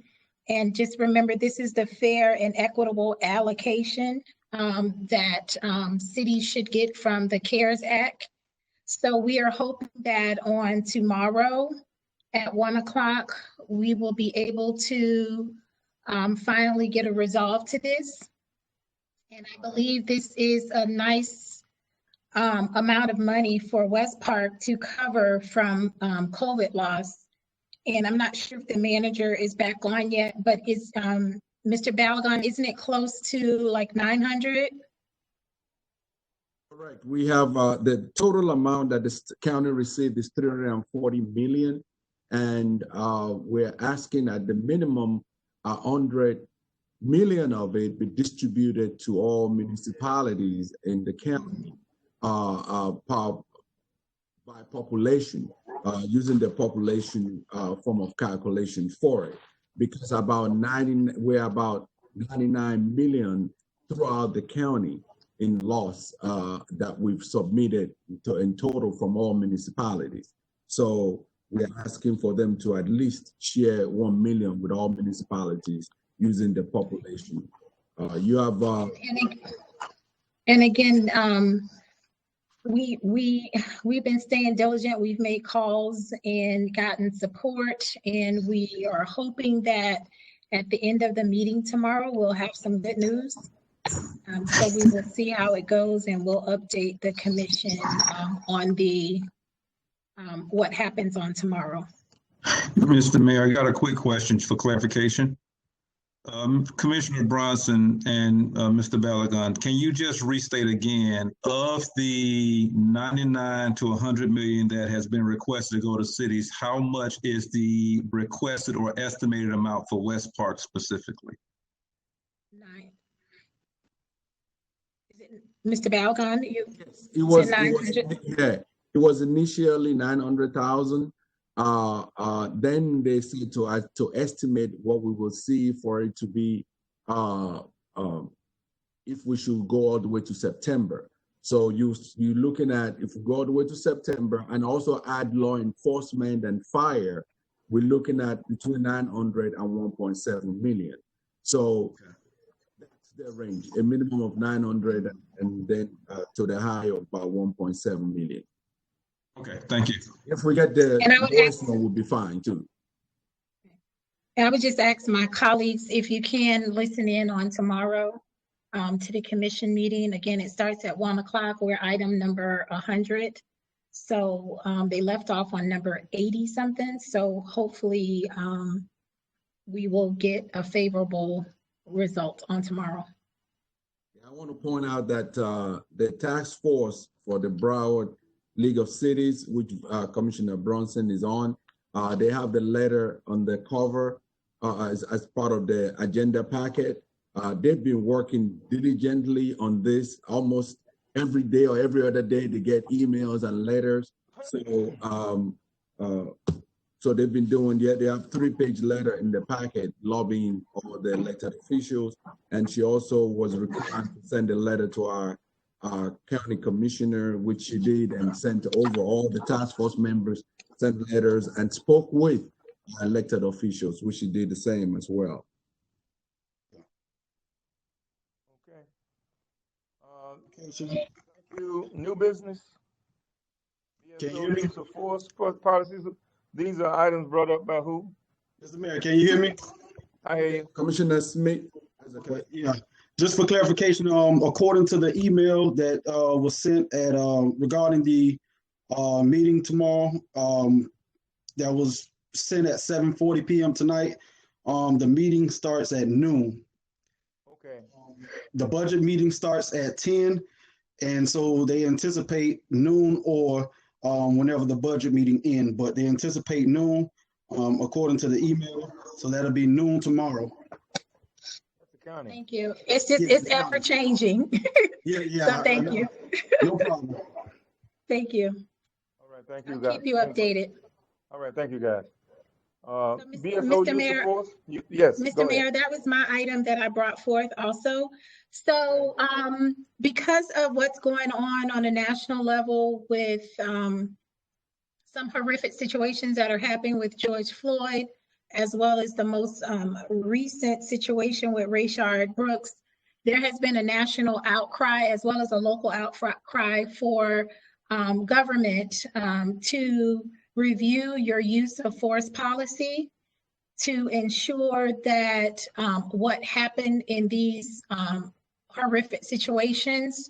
And just remember, this is the fair and equitable allocation that cities should get from the CARES Act. So we are hoping that on tomorrow at 1 o'clock, we will be able to finally get a resolve to this. And I believe this is a nice amount of money for West Park to cover from COVID loss. And I'm not sure if the manager is back on yet, but is Mr. Balagon, isn't it close to like 900? Correct. We have the total amount that the county received is 340 million. And we're asking at the minimum 100 million of it be distributed to all municipalities in the county by population, using the population form of calculation for it, because we're about 99 million throughout the county in loss that we've submitted in total from all municipalities. So we're asking for them to at least share 1 million with all municipalities using the population. You have and again, we've been staying diligent. We've made calls and gotten support, and we are hoping that at the end of the meeting tomorrow, we'll have some good news. So we will see how it goes, and we'll update the commission on the what happens on tomorrow. Mr. Mayor, I got a quick question for clarification. Commissioner Bronson and Mr. Balagon, can you just restate again, of the 99 to 100 million that has been requested to go to cities, how much is the requested or estimated amount for West Park specifically? 9. Is it Mr. Balagon? It was initially 900,000. Then they said to estimate what we will see for it to be if we should go all the way to September. So you're looking at, if we go all the way to September and also add law enforcement and fire, we're looking at between 900 and 1.7 million. So that's the range, a minimum of 900 and then to the high of about 1.7 million. Okay, thank you. If we get the voice note, we'll be fine too. And I would just ask my colleagues if you can listen in on tomorrow to the commission meeting. Again, it starts at 1 o'clock. We're item number 100. So they left off on number 80 something. So hopefully we will get a favorable result on tomorrow. I want to point out that the task force for the Broward League of Cities, which Commissioner Bronson is on, they have the letter on the cover as part of the agenda packet. They've been working diligently on this almost every day or every other day to get emails and letters. So they've been doing, they have 3-page letter in the packet lobbying all the elected officials. And she also was required to send a letter to our county commissioner, which she did, and sent over all the task force members, sent letters and spoke with elected officials, which she did the same as well. Okay. Thank you. New business. Can you hear me? Force policies. These are items brought up by who? Mr. Mayor, can you hear me? I hear you. Commissioner Smith. Okay, yeah. Just for clarification, according to the email that was sent at regarding the meeting tomorrow, that was sent at 7:40 p.m. tonight. The meeting starts at noon. Okay. The budget meeting starts at 10, and so they anticipate noon or whenever the budget meeting ends, but they anticipate noon according to the email, so that'll be noon tomorrow. Thank you. It's just, it's ever changing. Yeah. So thank you. No problem. Thank you. All right, thank you, I'll guys. keep you updated. All right, thank you, guys. Mr. Mayor, yes. Mr. Mayor, that was my item that I brought forth also. So because of what's going on a national level with some horrific situations that are happening with George Floyd, as well as the most recent situation with Rayshard Brooks, there has been a national outcry as well as a local outcry for government to review your use of force policy to ensure that what happened in these horrific situations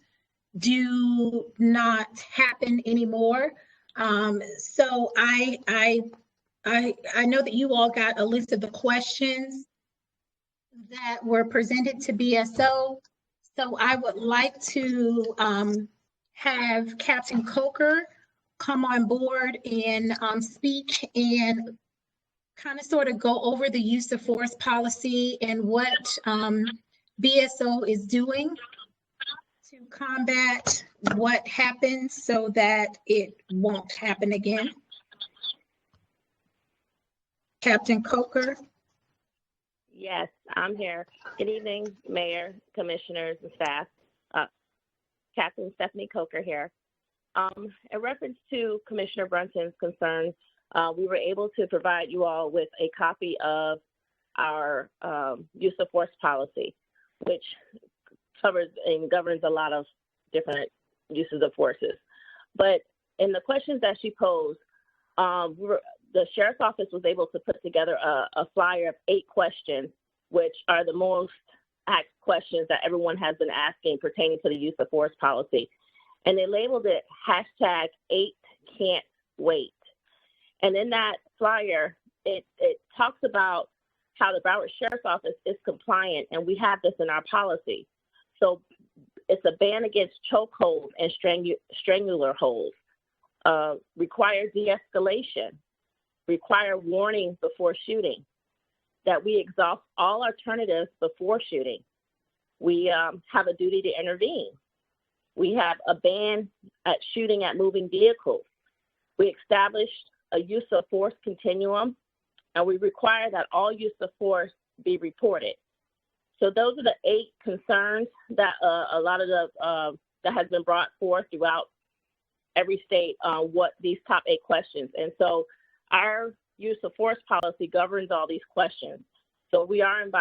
do not happen anymore. So I know that you all got a list of the questions that were presented to BSO. So I would like to have Captain Coker come on board and speak and kind of sort of go over the use of force policy and what BSO is doing to combat what happened so that it won't happen again. Captain Coker. Yes, I'm here. Good evening, Mayor, Commissioners, and staff. Captain Stephanie Coker here. In reference to Commissioner Brunson's concerns, we were able to provide you all with a copy of our use of force policy, which covers and governs a lot of different uses of forces. But in the questions that she posed, the Sheriff's Office was able to put together a flyer of 8 questions, which are the most asked questions that everyone has been asking pertaining to the use of force policy. And they labeled it #8can'twait. And in that flyer, it talks about how the Broward Sheriff's Office is compliant, and we have this in our policy. So it's a ban against chokeholds and strangular holds, require de-escalation, require warning before shooting, that we exhaust all alternatives before shooting. We have a duty to intervene. We have a ban at shooting at moving vehicles. We established a use of force continuum, and we require that all use of force be reported. So those are the 8 concerns that a lot of the that has been brought forth throughout every state on what these top 8 questions. And so our use of force policy governs all these questions. So we are in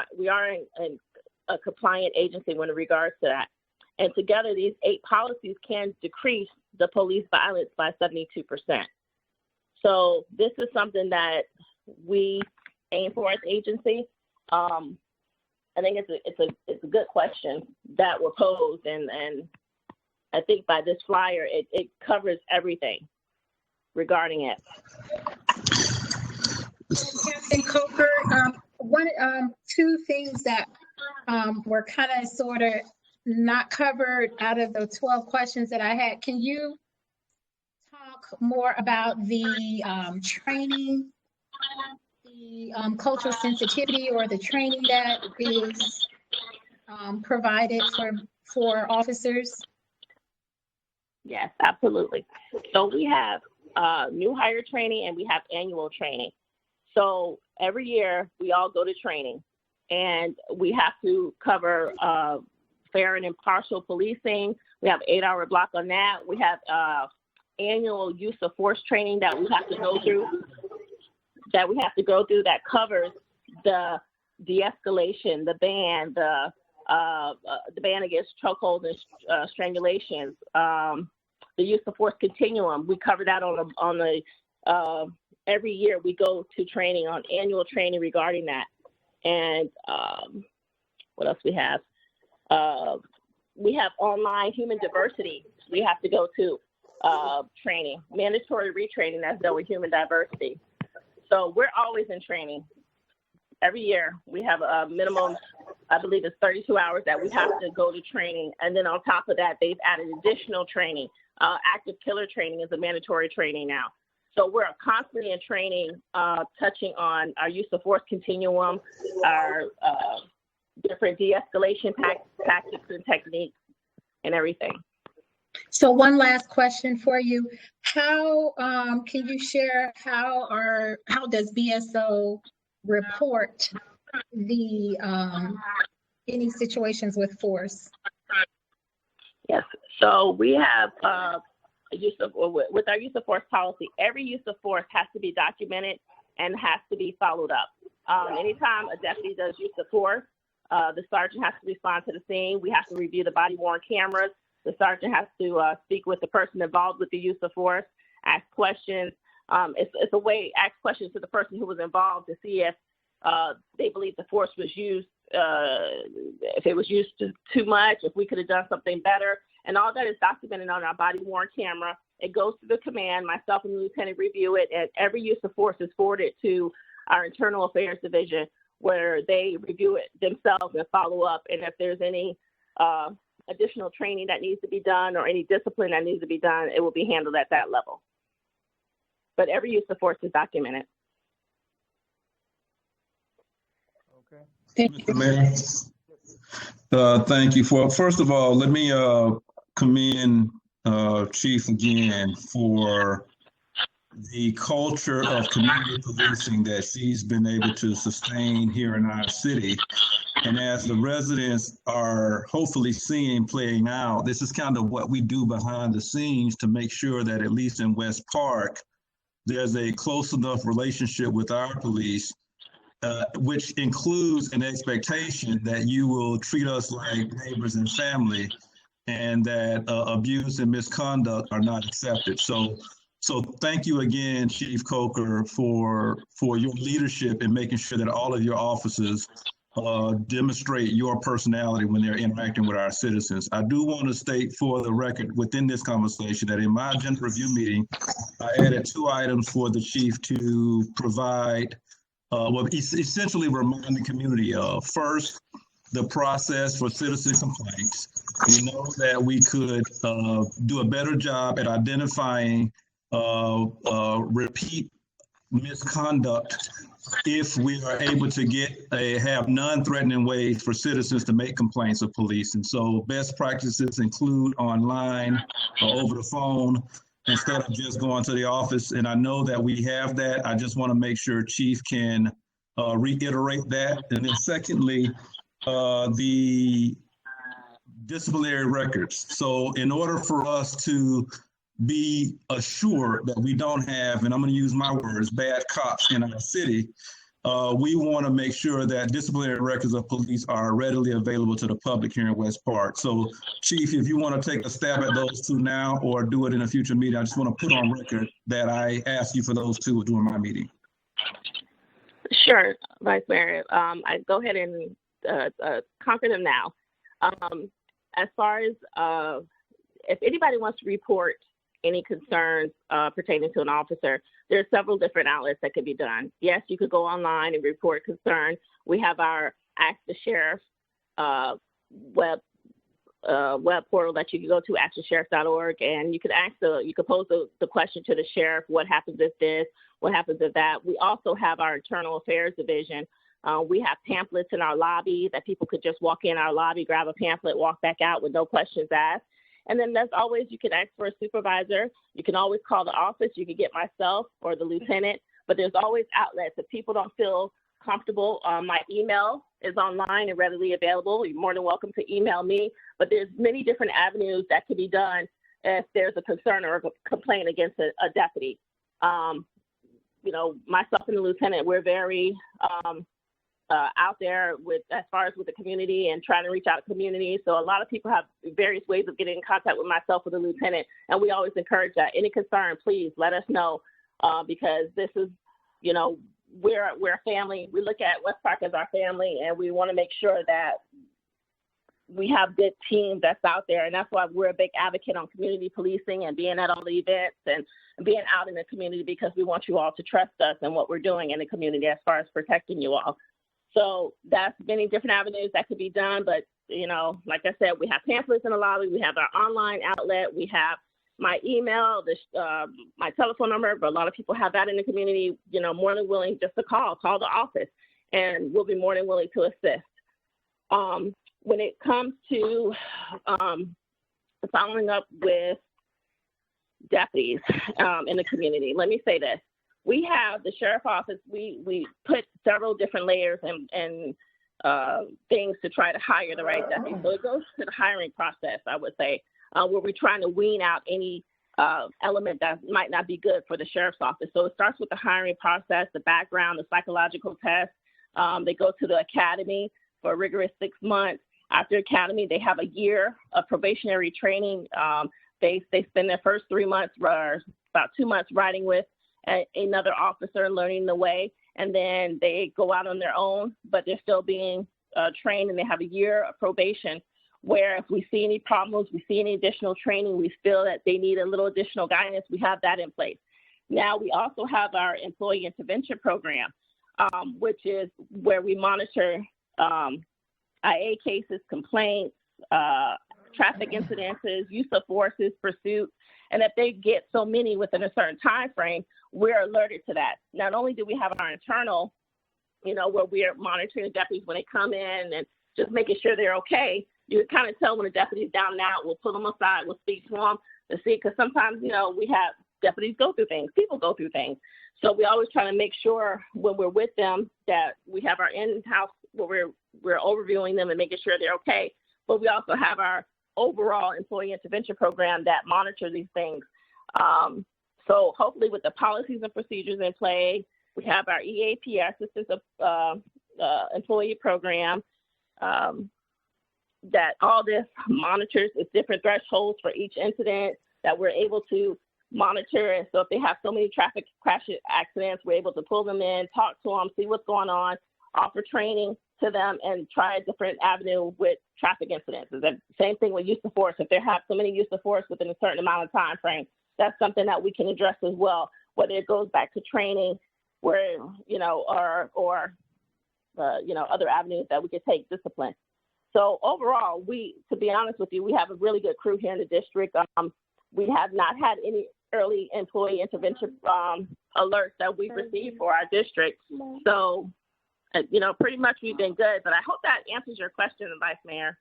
a compliant agency when in regards to that. And together, these 8 policies can decrease the police violence by 72%. So this is something that we aim for as agency. I think it's a good question that were posed, and I think by this flyer it covers everything regarding it. Captain Coker, two things that were kind of sort of not covered out of the 12 questions that I had. Can you talk more about the training, the cultural sensitivity, or the training that is provided for officers? Yes, absolutely. So we have new hire training and we have annual training. So every year we all go to training, and we have to cover fair and impartial policing. We have 8-hour block on that. We have annual use of force training that we have to go through. That covers the de-escalation, the ban, the ban against chokeholds and strangulations, the use of force continuum. We cover that on the every year we go to training, on annual training regarding that. And what else we have? We have online human diversity. We have to go to training, mandatory retraining that's done with human diversity. So we're always in training. Every year we have a minimum, I believe it's 32 hours that we have to go to training. And then on top of that, they've added additional training. Active killer training is a mandatory training now. So we're constantly in training, touching on our use of force continuum, our different de-escalation tactics and techniques and everything. So one last question for you. How can you share how does BSO report the any situations with force? Yes. So we have with our use of force policy, every use of force has to be documented and has to be followed up. Anytime a deputy does use of force, the sergeant has to respond to the scene. We have to review the body-worn cameras. The sergeant has to speak with the person involved with the use of force, ask questions. It's a way, ask questions to the person who was involved to see if they believe the force was used if it was used too much, if we could have done something better. And all that is documented on our body-worn camera. It goes to the command, myself and the lieutenant review it, and every use of force is forwarded to our internal affairs division, where they review it themselves and follow up. And if there's any additional training that needs to be done or any discipline that needs to be done, it will be handled at that level. But every use of force is documented. Okay. Mr. Mayor, thank you for, first of all, let me commend Chief again for the culture of community policing that she's been able to sustain here in our city. And as the residents are hopefully seeing playing out, this is kind of what we do behind the scenes to make sure that at least in West Park, there's a close enough relationship with our police, which includes an expectation that you will treat us like neighbors and family, and that abuse and misconduct are not accepted. So thank you again, Chief Coker, for your leadership in making sure that all of your officers demonstrate your personality when they're interacting with our citizens. I do want to state for the record within this conversation that in my agenda review meeting, I added 2 items for the chief to provide, essentially remind the community of. First, the process for citizen complaints. We know that we could do a better job at identifying repeat misconduct if we are able to have non-threatening ways for citizens to make complaints of police. And so best practices include online or over the phone instead of just going to the office. And I know that we have that. I just want to make sure Chief can reiterate that. And then secondly, the disciplinary records. So in order for us to be assured that we don't have, and I'm going to use my words, bad cops in our city, we want to make sure that disciplinary records of police are readily available to the public here in West Park. So Chief, if you want to take a stab at those 2 now or do it in a future meeting, I just want to put on record that I asked you for those 2 during my meeting. Sure, Vice Mayor. I go ahead and conquer them now. As far as if anybody wants to report any concerns pertaining to an officer, there are several different outlets that could be done. Yes, you could go online and report concern. We have our Ask the Sheriff web portal that you can go to, askthesheriff.org, and you could pose the question to the sheriff: what happens if this? What happens if that? We also have our internal affairs division. We have pamphlets in our lobby that people could just walk in our lobby, grab a pamphlet, walk back out with no questions asked. And then there's always, you can ask for a supervisor. You can always call the office. You can get myself or the lieutenant, but there's always outlets. If people don't feel comfortable, my email is online and readily available. You're more than welcome to email me, but there's many different avenues that could be done if there's a concern or a complaint against a deputy. Myself and the lieutenant, we're very out there as far as with the community and trying to reach out to community. So a lot of people have various ways of getting in contact with myself or the lieutenant, and we always encourage that. Any concern, please let us know, because this is, we're a family. We look at West Park as our family, and we want to make sure that we have good teams that's out there. And that's why we're a big advocate on community policing and being at all the events and being out in the community, because we want you all to trust us and what we're doing in the community as far as protecting you all. So that's many different avenues that could be done. But, like I said, we have pamphlets in the lobby. We have our online outlet. We have my email, my telephone number. But a lot of people have that in the community, more than willing just to call the office, and we'll be more than willing to assist. When it comes to following up with deputies in the community, let me say this. We have the sheriff office, we put several different layers and things to try to hire the right deputies. So it goes to the hiring process, I would say, where we're trying to wean out any element that might not be good for the sheriff's office. So it starts with the hiring process, the background, the psychological test. They go to the academy for a rigorous 6 months. After academy, they have a year of probationary training. They spend their first 3 months, or about 2 months, riding with another officer, learning the way, and then they go out on their own, but they're still being trained and they have a year of probation, where if we see any problems, we see any additional training, we feel that they need a little additional guidance, we have that in place. Now we also have our employee intervention program, which is where we monitor IA cases, complaints, traffic incidences, use of forces, pursuits, and if they get so many within a certain time frame, we're alerted to that. Not only do we have our internal, where we're monitoring the deputies when they come in and just making sure they're okay. You can kind of tell when a deputy's down and out. We'll pull them aside. We'll speak to them to see, because sometimes, we have deputies go through things. People go through things. So we always try to make sure when we're with them that we have our in-house where we're overviewing them and making sure they're okay. But we also have our overall employee intervention program that monitors these things. So hopefully with the policies and procedures in play, we have our EAP, our Assistance of Employee Program, that all this monitors is different thresholds for each incident that we're able to monitor. And so if they have so many traffic crash accidents, we're able to pull them in, talk to them, see what's going on, offer training to them, and try a different avenue with traffic incidents. The same thing with use of force. If they have so many use of force within a certain amount of time frame, that's something that we can address as well, whether it goes back to training, where, or other avenues that we could take discipline. So overall, to be honest with you, we have a really good crew here in the district. We have not had any early employee intervention alerts that we've received for our district. So, pretty much we've been good, but I hope that answers your question, Vice Mayor.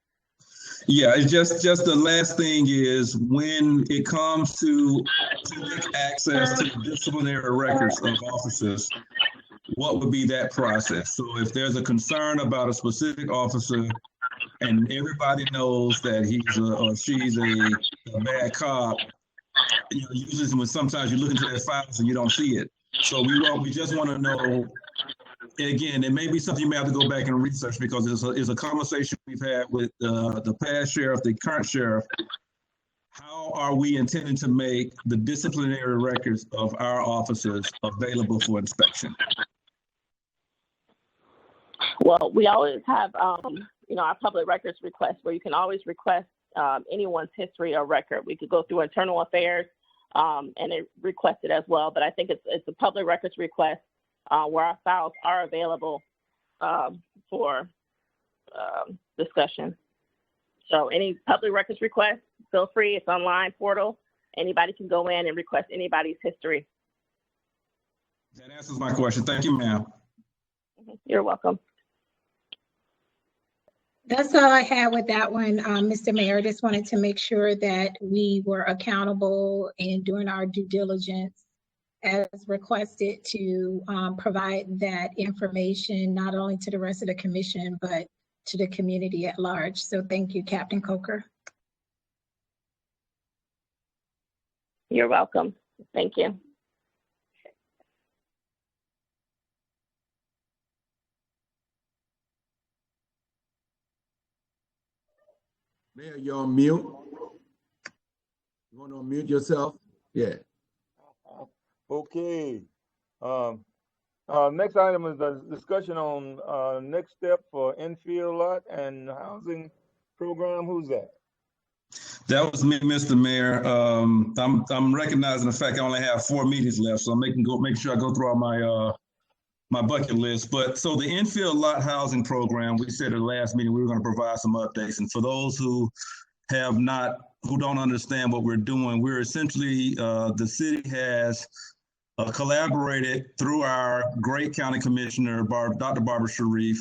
Yeah, it's just the last thing is when it comes to access to disciplinary records of officers, what would be that process? So if there's a concern about a specific officer and everybody knows that he's or she's a bad cop, usually sometimes you look into their files and you don't see it. So we just want to know. Again, it may be something you may have to go back and research, because it's a conversation we've had with the past sheriff, the current sheriff. How are we intending to make the disciplinary records of our officers available for inspection? Well, we always have, our public records request, where you can always request anyone's history or record. We could go through internal affairs and request it as well. But I think it's a public records request where our files are available for discussion. So any public records request, feel free. It's online portal. Anybody can go in and request anybody's history. That answers my question. Thank you, ma'am. You're welcome. That's all I had with that one, Mr. Mayor. Just wanted to make sure that we were accountable and doing our due diligence as requested to provide that information, not only to the rest of the commission, but to the community at large. So thank you, Captain Coker. You're welcome. Thank you. Mayor, you're on mute. You want to unmute yourself? Yeah. Okay. Next item is the discussion on next step for infield lot and housing program. Who's that? That was me, Mr. Mayor. I'm recognizing the fact I only have 4 meetings left, so I'm making sure I go through all my bucket list. But so the infield lot housing program, we said at the last meeting we were going to provide some updates. And for those who don't understand what we're doing, we're essentially the city has collaborated through our great county commissioner, Dr. Barbara Sharif,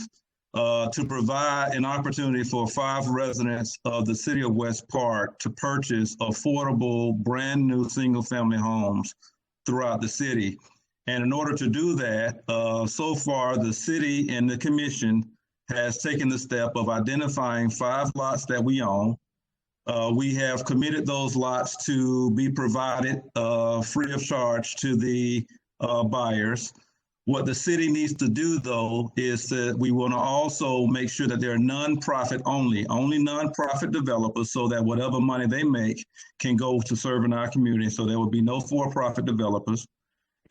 to provide an opportunity for 5 residents of the city of West Park to purchase affordable, brand new single-family homes throughout the city. And in order to do that, so far the city and the commission has taken the step of identifying 5 lots that we own. We have committed those lots to be provided free of charge to the buyers. What the city needs to do, though, is that we want to also make sure that they're nonprofit only nonprofit developers, so that whatever money they make can go to serving our community. So there will be no for-profit developers.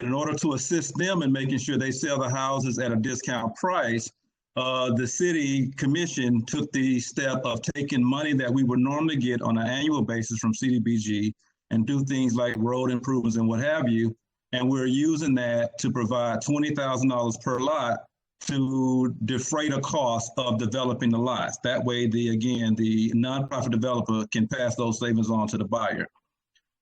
In order to assist them in making sure they sell the houses at a discount price, the city commission took the step of taking money that we would normally get on an annual basis from CDBG and do things like road improvements and what have you. And we're using that to provide $20,000 per lot to defray the cost of developing the lots. That way, the nonprofit developer can pass those savings on to the buyer.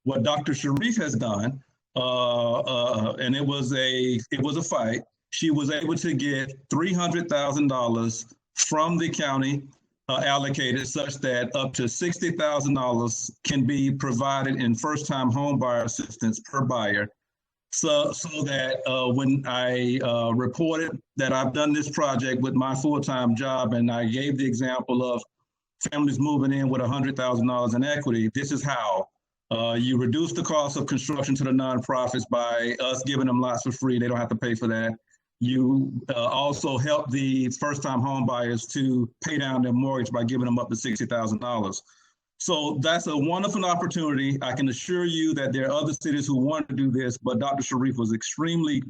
What Dr. Sharif has done, and it was a fight. She was able to get $300,000 from the county allocated, such that up to $60,000 can be provided in first-time home buyer assistance per buyer. So that when I reported that I've done this project with my full-time job, and I gave the example of families moving in with $100,000 in equity, this is how. You reduce the cost of construction to the nonprofits by us giving them lots for free. They don't have to pay for that. You also help the first-time home buyers to pay down their mortgage by giving them up to $60,000. So that's a wonderful opportunity. I can assure you that there are other cities who want to do this, but Dr. Sharif was extremely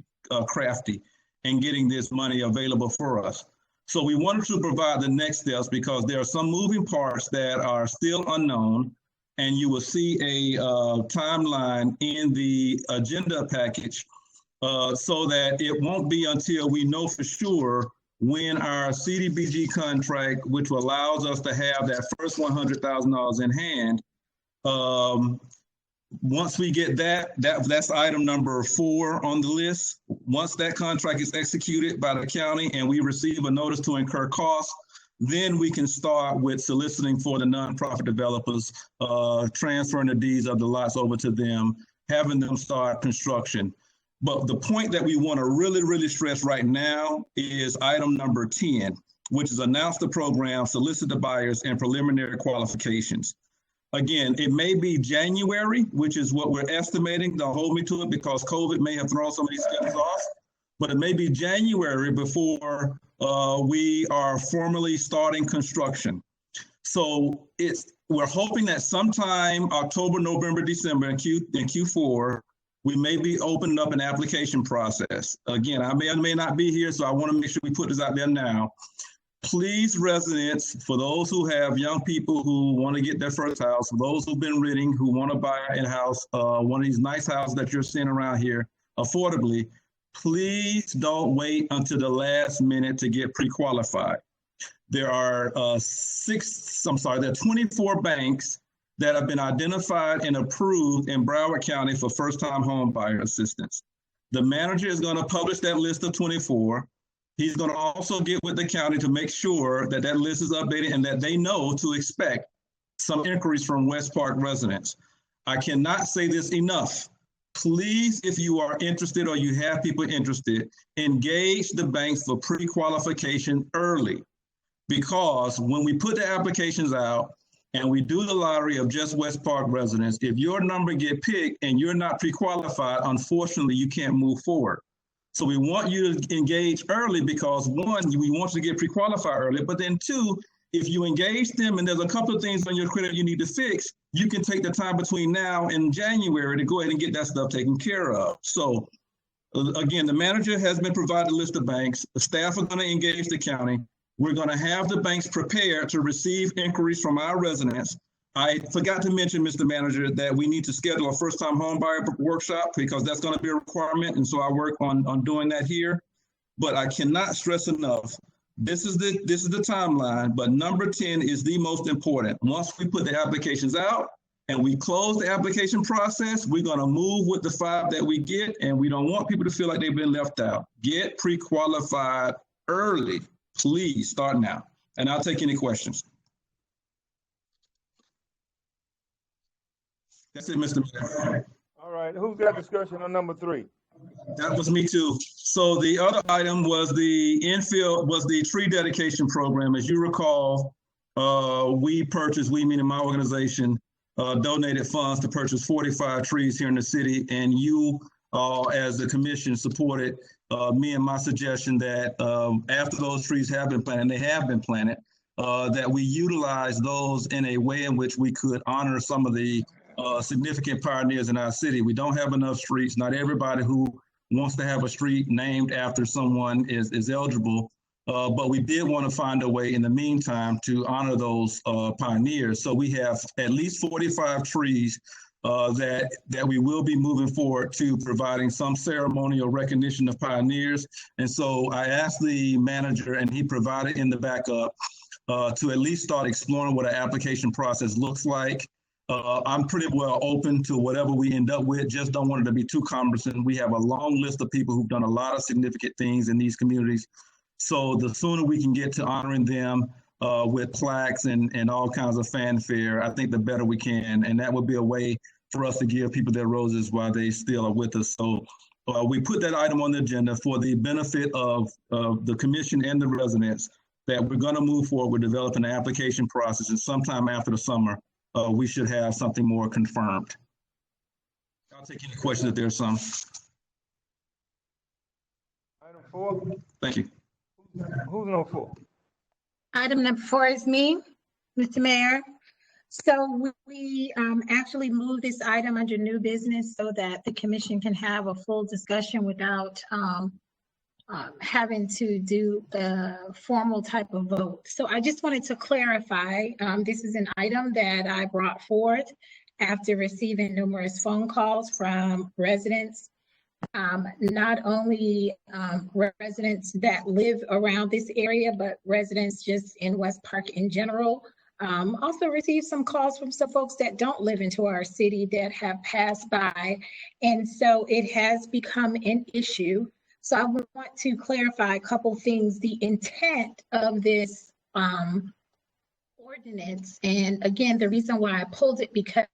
crafty in getting this money available for us. So we wanted to provide the next steps because there are some moving parts that are still unknown, and you will see a timeline in the agenda package so that it won't be until we know for sure when our CDBG contract, which allows us to have that first $100,000 in hand. Once we get that's item number 4 on the list. Once that contract is executed by the county and we receive a notice to incur costs, then we can start with soliciting for the nonprofit developers, transferring the deeds of the lots over to them, having them start construction. But the point that we want to really, really stress right now is item number 10, which is announce the program, solicit the buyers, and preliminary qualifications. Again, it may be January, which is what we're estimating. Don't hold me to it because COVID may have thrown some of these schedules off, but it may be January before we are formally starting construction. So we're hoping that sometime October, November, December in Q4, we may be opening up an application process. Again, I may or may not be here, so I want to make sure we put this out there now. Please, residents, for those who have young people who want to get their first house, for those who've been renting, who want to buy a house, one of these nice houses that you're seeing around here affordably, please don't wait until the last minute to get pre-qualified. There are 24 banks that have been identified and approved in Broward County for first-time home buyer assistance. The manager is going to publish that list of 24. He's going to also get with the county to make sure that that list is updated and that they know to expect some inquiries from West Park residents. I cannot say this enough. Please, if you are interested or you have people interested, engage the banks for pre-qualification early, because when we put the applications out and we do the lottery of just West Park residents, if your number get picked and you're not pre-qualified, unfortunately, you can't move forward. So we want you to engage early because 1, we want you to get pre-qualified early, but then 2, if you engage them and there's a couple of things on your credit you need to fix, you can take the time between now and January to go ahead and get that stuff taken care of. So again, the manager has been provided a list of banks. The staff are going to engage the county. We're going to have the banks prepared to receive inquiries from our residents. I forgot to mention, Mr. Manager, that we need to schedule a first-time home buyer workshop because that's going to be a requirement, and so I work on doing that here. But I cannot stress enough, this is the timeline, but number 10 is the most important. Once we put the applications out and we close the application process, we're going to move with the 5 that we get, and we don't want people to feel like they've been left out. Get pre-qualified early. Please start now, and I'll take any questions. That's it, Mr. Mayor. All right, who's got discussion on number 3? That was me too. So the other item was the infield, was the tree dedication program. As you recall, we meaning my organization, donated funds to purchase 45 trees here in the city, and you as the commission supported me and my suggestion that after those trees have been planted, and they have been planted, that we utilize those in a way in which we could honor some of the significant pioneers in our city. We don't have enough streets. Not everybody who wants to have a street named after someone is eligible. But we did want to find a way in the meantime to honor those pioneers. So we have at least 45 trees that we will be moving forward to providing some ceremonial recognition of pioneers. And so I asked the manager, and he provided in the backup to at least start exploring what an application process looks like. I'm pretty well open to whatever we end up with, just don't want it to be too cumbersome. We have a long list of people who've done a lot of significant things in these communities. So the sooner we can get to honoring them with plaques and all kinds of fanfare, I think the better we can. And that would be a way for us to give people their roses while they still are with us. So we put that item on the agenda for the benefit of the commission and the residents, that we're going to move forward with developing an application process, and sometime after the summer, we should have something more confirmed. I'll take any questions if there's some. Item 4. Thank you. Who's number 4? Item number 4 is me, Mr. Mayor. So we actually moved this item under new business so that the commission can have a full discussion without having to do a formal type of vote. So I just wanted to clarify, this is an item that I brought forth after receiving numerous phone calls from residents, not only residents that live around this area, but residents just in West Park in general. Also received some calls from some folks that don't live into our city that have passed by. And so it has become an issue. So I want to clarify a couple things. The intent of this ordinance, and again, the reason why I pulled it, because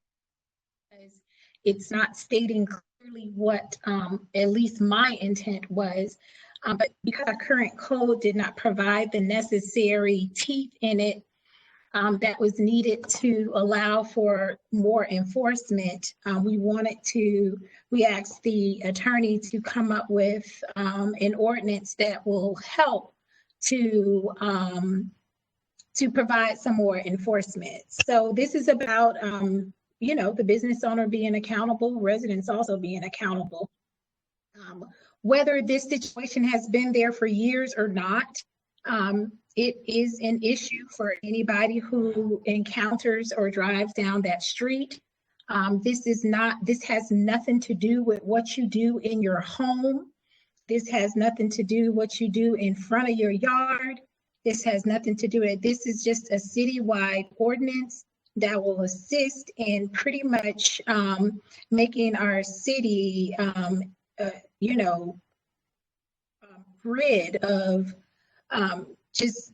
it's not stating clearly what at least my intent was, but because our current code did not provide the necessary teeth in it that was needed to allow for more enforcement, we asked the attorney to come up with an ordinance that will help to provide some more enforcement. So this is about, the business owner being accountable, residents also being accountable. Whether this situation has been there for years or not, it is an issue for anybody who encounters or drives down that street. This has nothing to do with what you do in your home. This has nothing to do with what you do in front of your yard. This has nothing to do with it. This is just a citywide ordinance that will assist in pretty much making our city, rid of just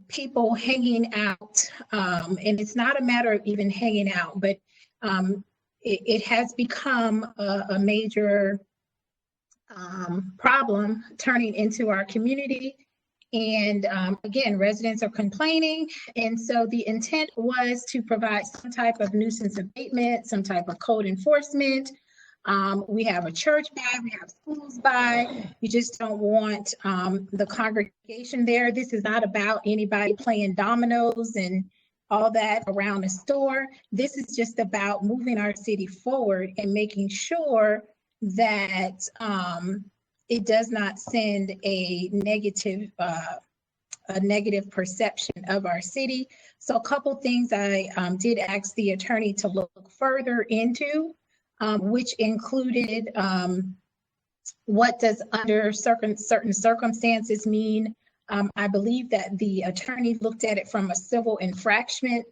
people hanging out. And it's not a matter of even hanging out, but it has become a major problem turning into our community. And again, residents are complaining. And so the intent was to provide some type of nuisance abatement, some type of code enforcement. We have a church by, we have schools by. We just don't want the congregation there. This is not about anybody playing dominoes and all that around the store. This is just about moving our city forward and making sure that it does not send a negative perception of our city. So a couple things I did ask the attorney to look further into, which included what does under certain circumstances mean. I believe that the attorney looked at it from a civil infraction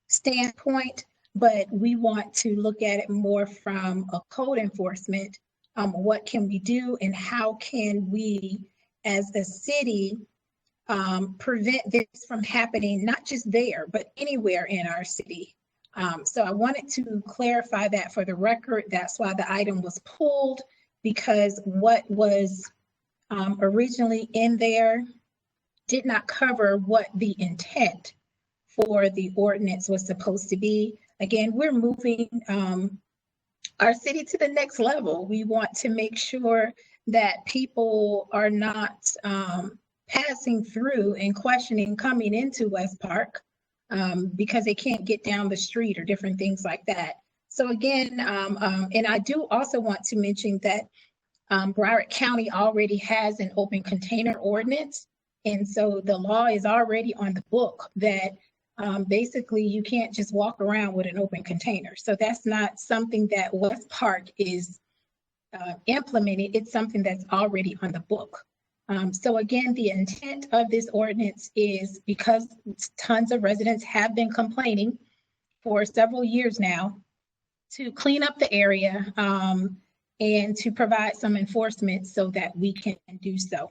standpoint, but we want to look at it more from a code enforcement. What can we do and how can we as a city prevent this from happening, not just there, but anywhere in our city. So I wanted to clarify that for the record. That's why the item was pulled, because what was originally in there did not cover what the intent for the ordinance was supposed to be. Again, we're moving our city to the next level. We want to make sure that people are not passing through and questioning coming into West Park because they can't get down the street or different things like that. So again, and I do also want to mention that Broward County already has an open container ordinance. And so the law is already on the book that basically you can't just walk around with an open container. So that's not something that West Park is implementing. It's something that's already on the book. So again, the intent of this ordinance is because tons of residents have been complaining for several years now to clean up the area and to provide some enforcement so that we can do so.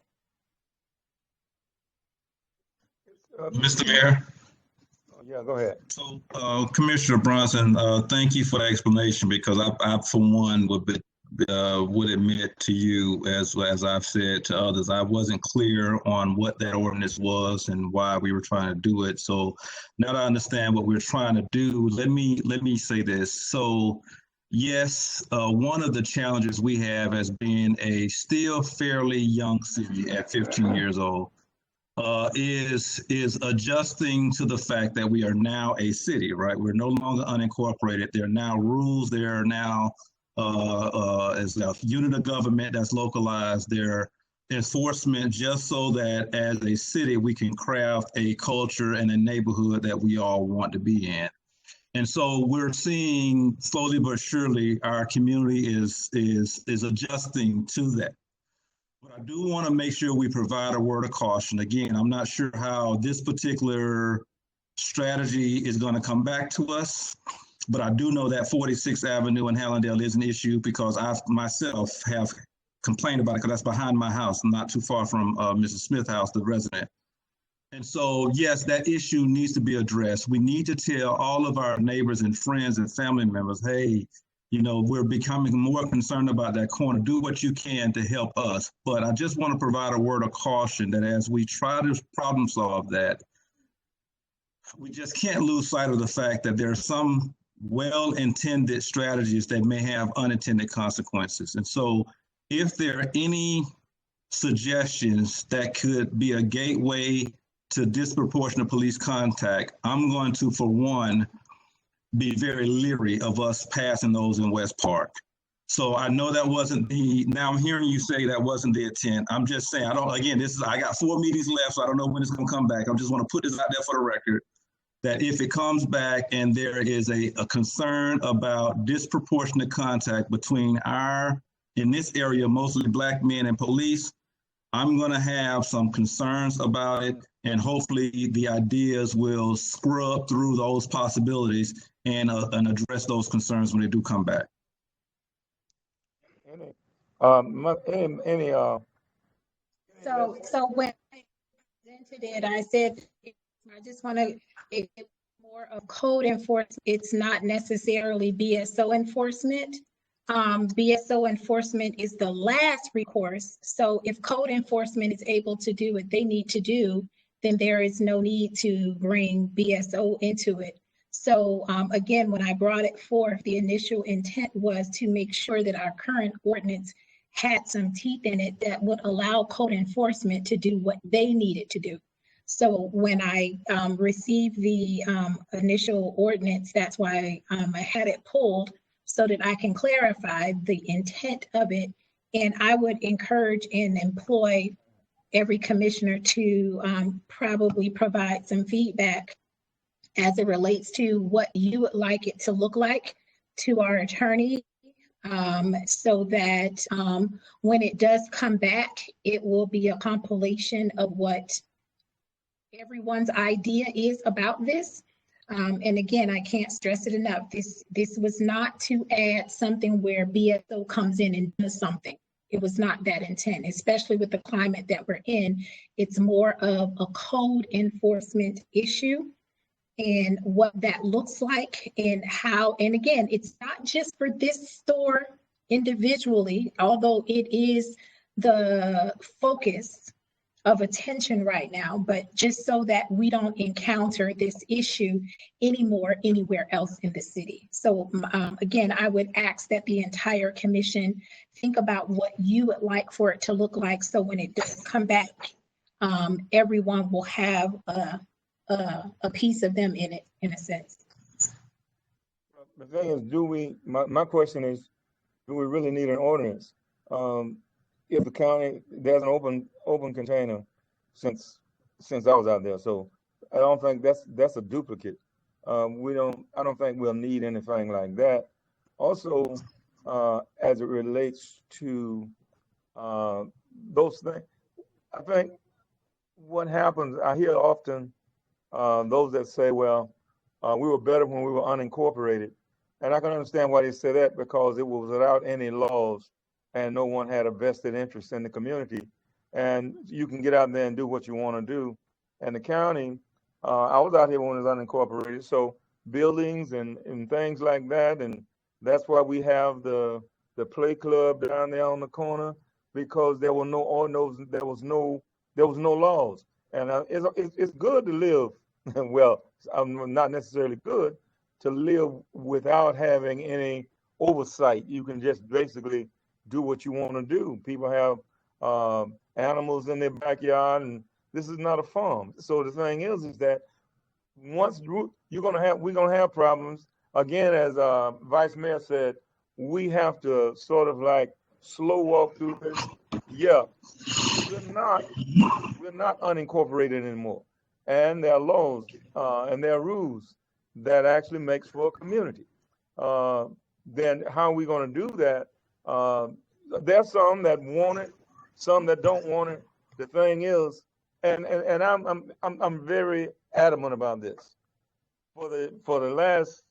Mr. Mayor. Yeah, go ahead. So, Commissioner Bronson, thank you for the explanation, because I for one, would admit to you, as I've said to others, I wasn't clear on what that ordinance was and why we were trying to do it. So now that I understand what we're trying to do, let me say this. So yes, one of the challenges we have as being a still fairly young city at 15 years old is adjusting to the fact that we are now a city, right? We're no longer unincorporated. There are now rules. There are now as a unit of government that's localized. There enforcement, just so that as a city we can craft a culture and a neighborhood that we all want to be in. And so we're seeing slowly but surely our community is adjusting to that. But I do want to make sure we provide a word of caution. Again, I'm not sure how this particular strategy is going to come back to us, but I do know that 46th Avenue in Hallandale is an issue, because I myself have complained about it, because that's behind my house, not too far from Mrs. Smith's house, the resident. And so, yes, that issue needs to be addressed. We need to tell all of our neighbors and friends and family members, hey, you know, we're becoming more concerned about that corner. Do what you can to help us. But I just want to provide a word of caution that as we try to problem solve that, we just can't lose sight of the fact that there are some well-intended strategies that may have unintended consequences. And so if there are any suggestions that could be a gateway to disproportionate police contact, I'm going to, for one, be very leery of us passing those in West Park. So I know that wasn't now I'm hearing you say that wasn't the intent. I'm just saying, I got 4 meetings left, so I don't know when it's going to come back. I just want to put this out there for the record, that if it comes back and there is a concern about disproportionate contact between in this area, mostly Black men and police, I'm going to have some concerns about it, and hopefully the ideas will scrub through those possibilities and address those concerns when they do come back. So when I presented it, I said, I just want to more of code enforcement. It's not necessarily BSO enforcement. BSO enforcement is the last recourse. So if code enforcement is able to do what they need to do, then there is no need to bring BSO into it. So again, when I brought it forth, the initial intent was to make sure that our current ordinance had some teeth in it that would allow code enforcement to do what they needed to do. So when I received the initial ordinance, that's why I had it pulled, so that I can clarify the intent of it. And I would encourage and employ every commissioner to probably provide some feedback as it relates to what you would like it to look like to our attorney, so that when it does come back, it will be a compilation of what everyone's idea is about this. And again, I can't stress it enough. This was not to add something where BSO comes in and does something. It was not that intent, especially with the climate that we're in. It's more of a code enforcement issue and what that looks like and how, and again, it's not just for this store individually, although it is the focus of attention right now, but just so that we don't encounter this issue anymore anywhere else in the city. So again, I would ask that the entire commission think about what you would like for it to look like, so when it does come back, everyone will have a piece of them in it, in a sense. The thing is, my question is, do we really need an ordinance? if the county, there's an open container since I was out there. So I don't think that's a duplicate. I don't think we'll need anything like that. Also, as it relates to those things, I think what happens, I hear often those that say, well, we were better when we were unincorporated. And I can understand why they say that, because it was without any laws and no one had a vested interest in the community. And you can get out there and do what you want to do. And the county, I was out here when it was unincorporated, so buildings and things like that. And that's why we have the play club down there on the corner, because there were there was no laws. And it's good to live. Well, not necessarily good to live without having any oversight. You can just basically do what you want to do. People have animals in their backyard, and this is not a farm. So the thing is that once we're gonna have problems again. As Vice Mayor said, we have to sort of like slow walk through this. Yeah, we're not unincorporated anymore, and there are laws and there are rules that actually makes for a community. Then how are we going to do that? There's some that want it, some that don't want it. The thing is, and I'm very adamant about this. For the last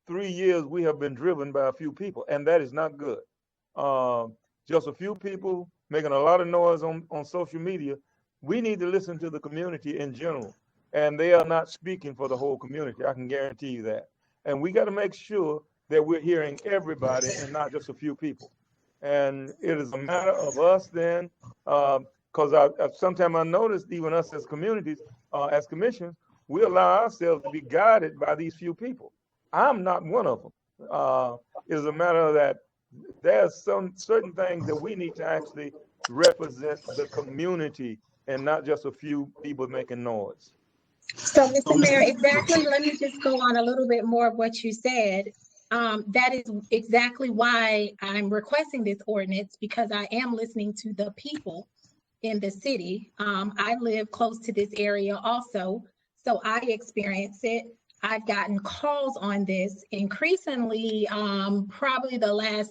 3 years, we have been driven by a few people, and that is not good. Just a few people making a lot of noise on social media. We need to listen to the community in general, and they are not speaking for the whole community. I can guarantee you that. And we got to make sure that we're hearing everybody and not just a few people. And it is a matter of us then, because sometimes I noticed even us as communities, as commissions, we allow ourselves to be guided by these few people. I'm not one of them. It is a matter that there's some certain things that we need to actually represent the community and not just a few people making noise. So, Mr. Mayor, exactly, let me just go on a little bit more of what you said. That is exactly why I'm requesting this ordinance, because I am listening to the people in the city. I live close to this area also, so I experience it. I've gotten calls on this increasingly, probably the last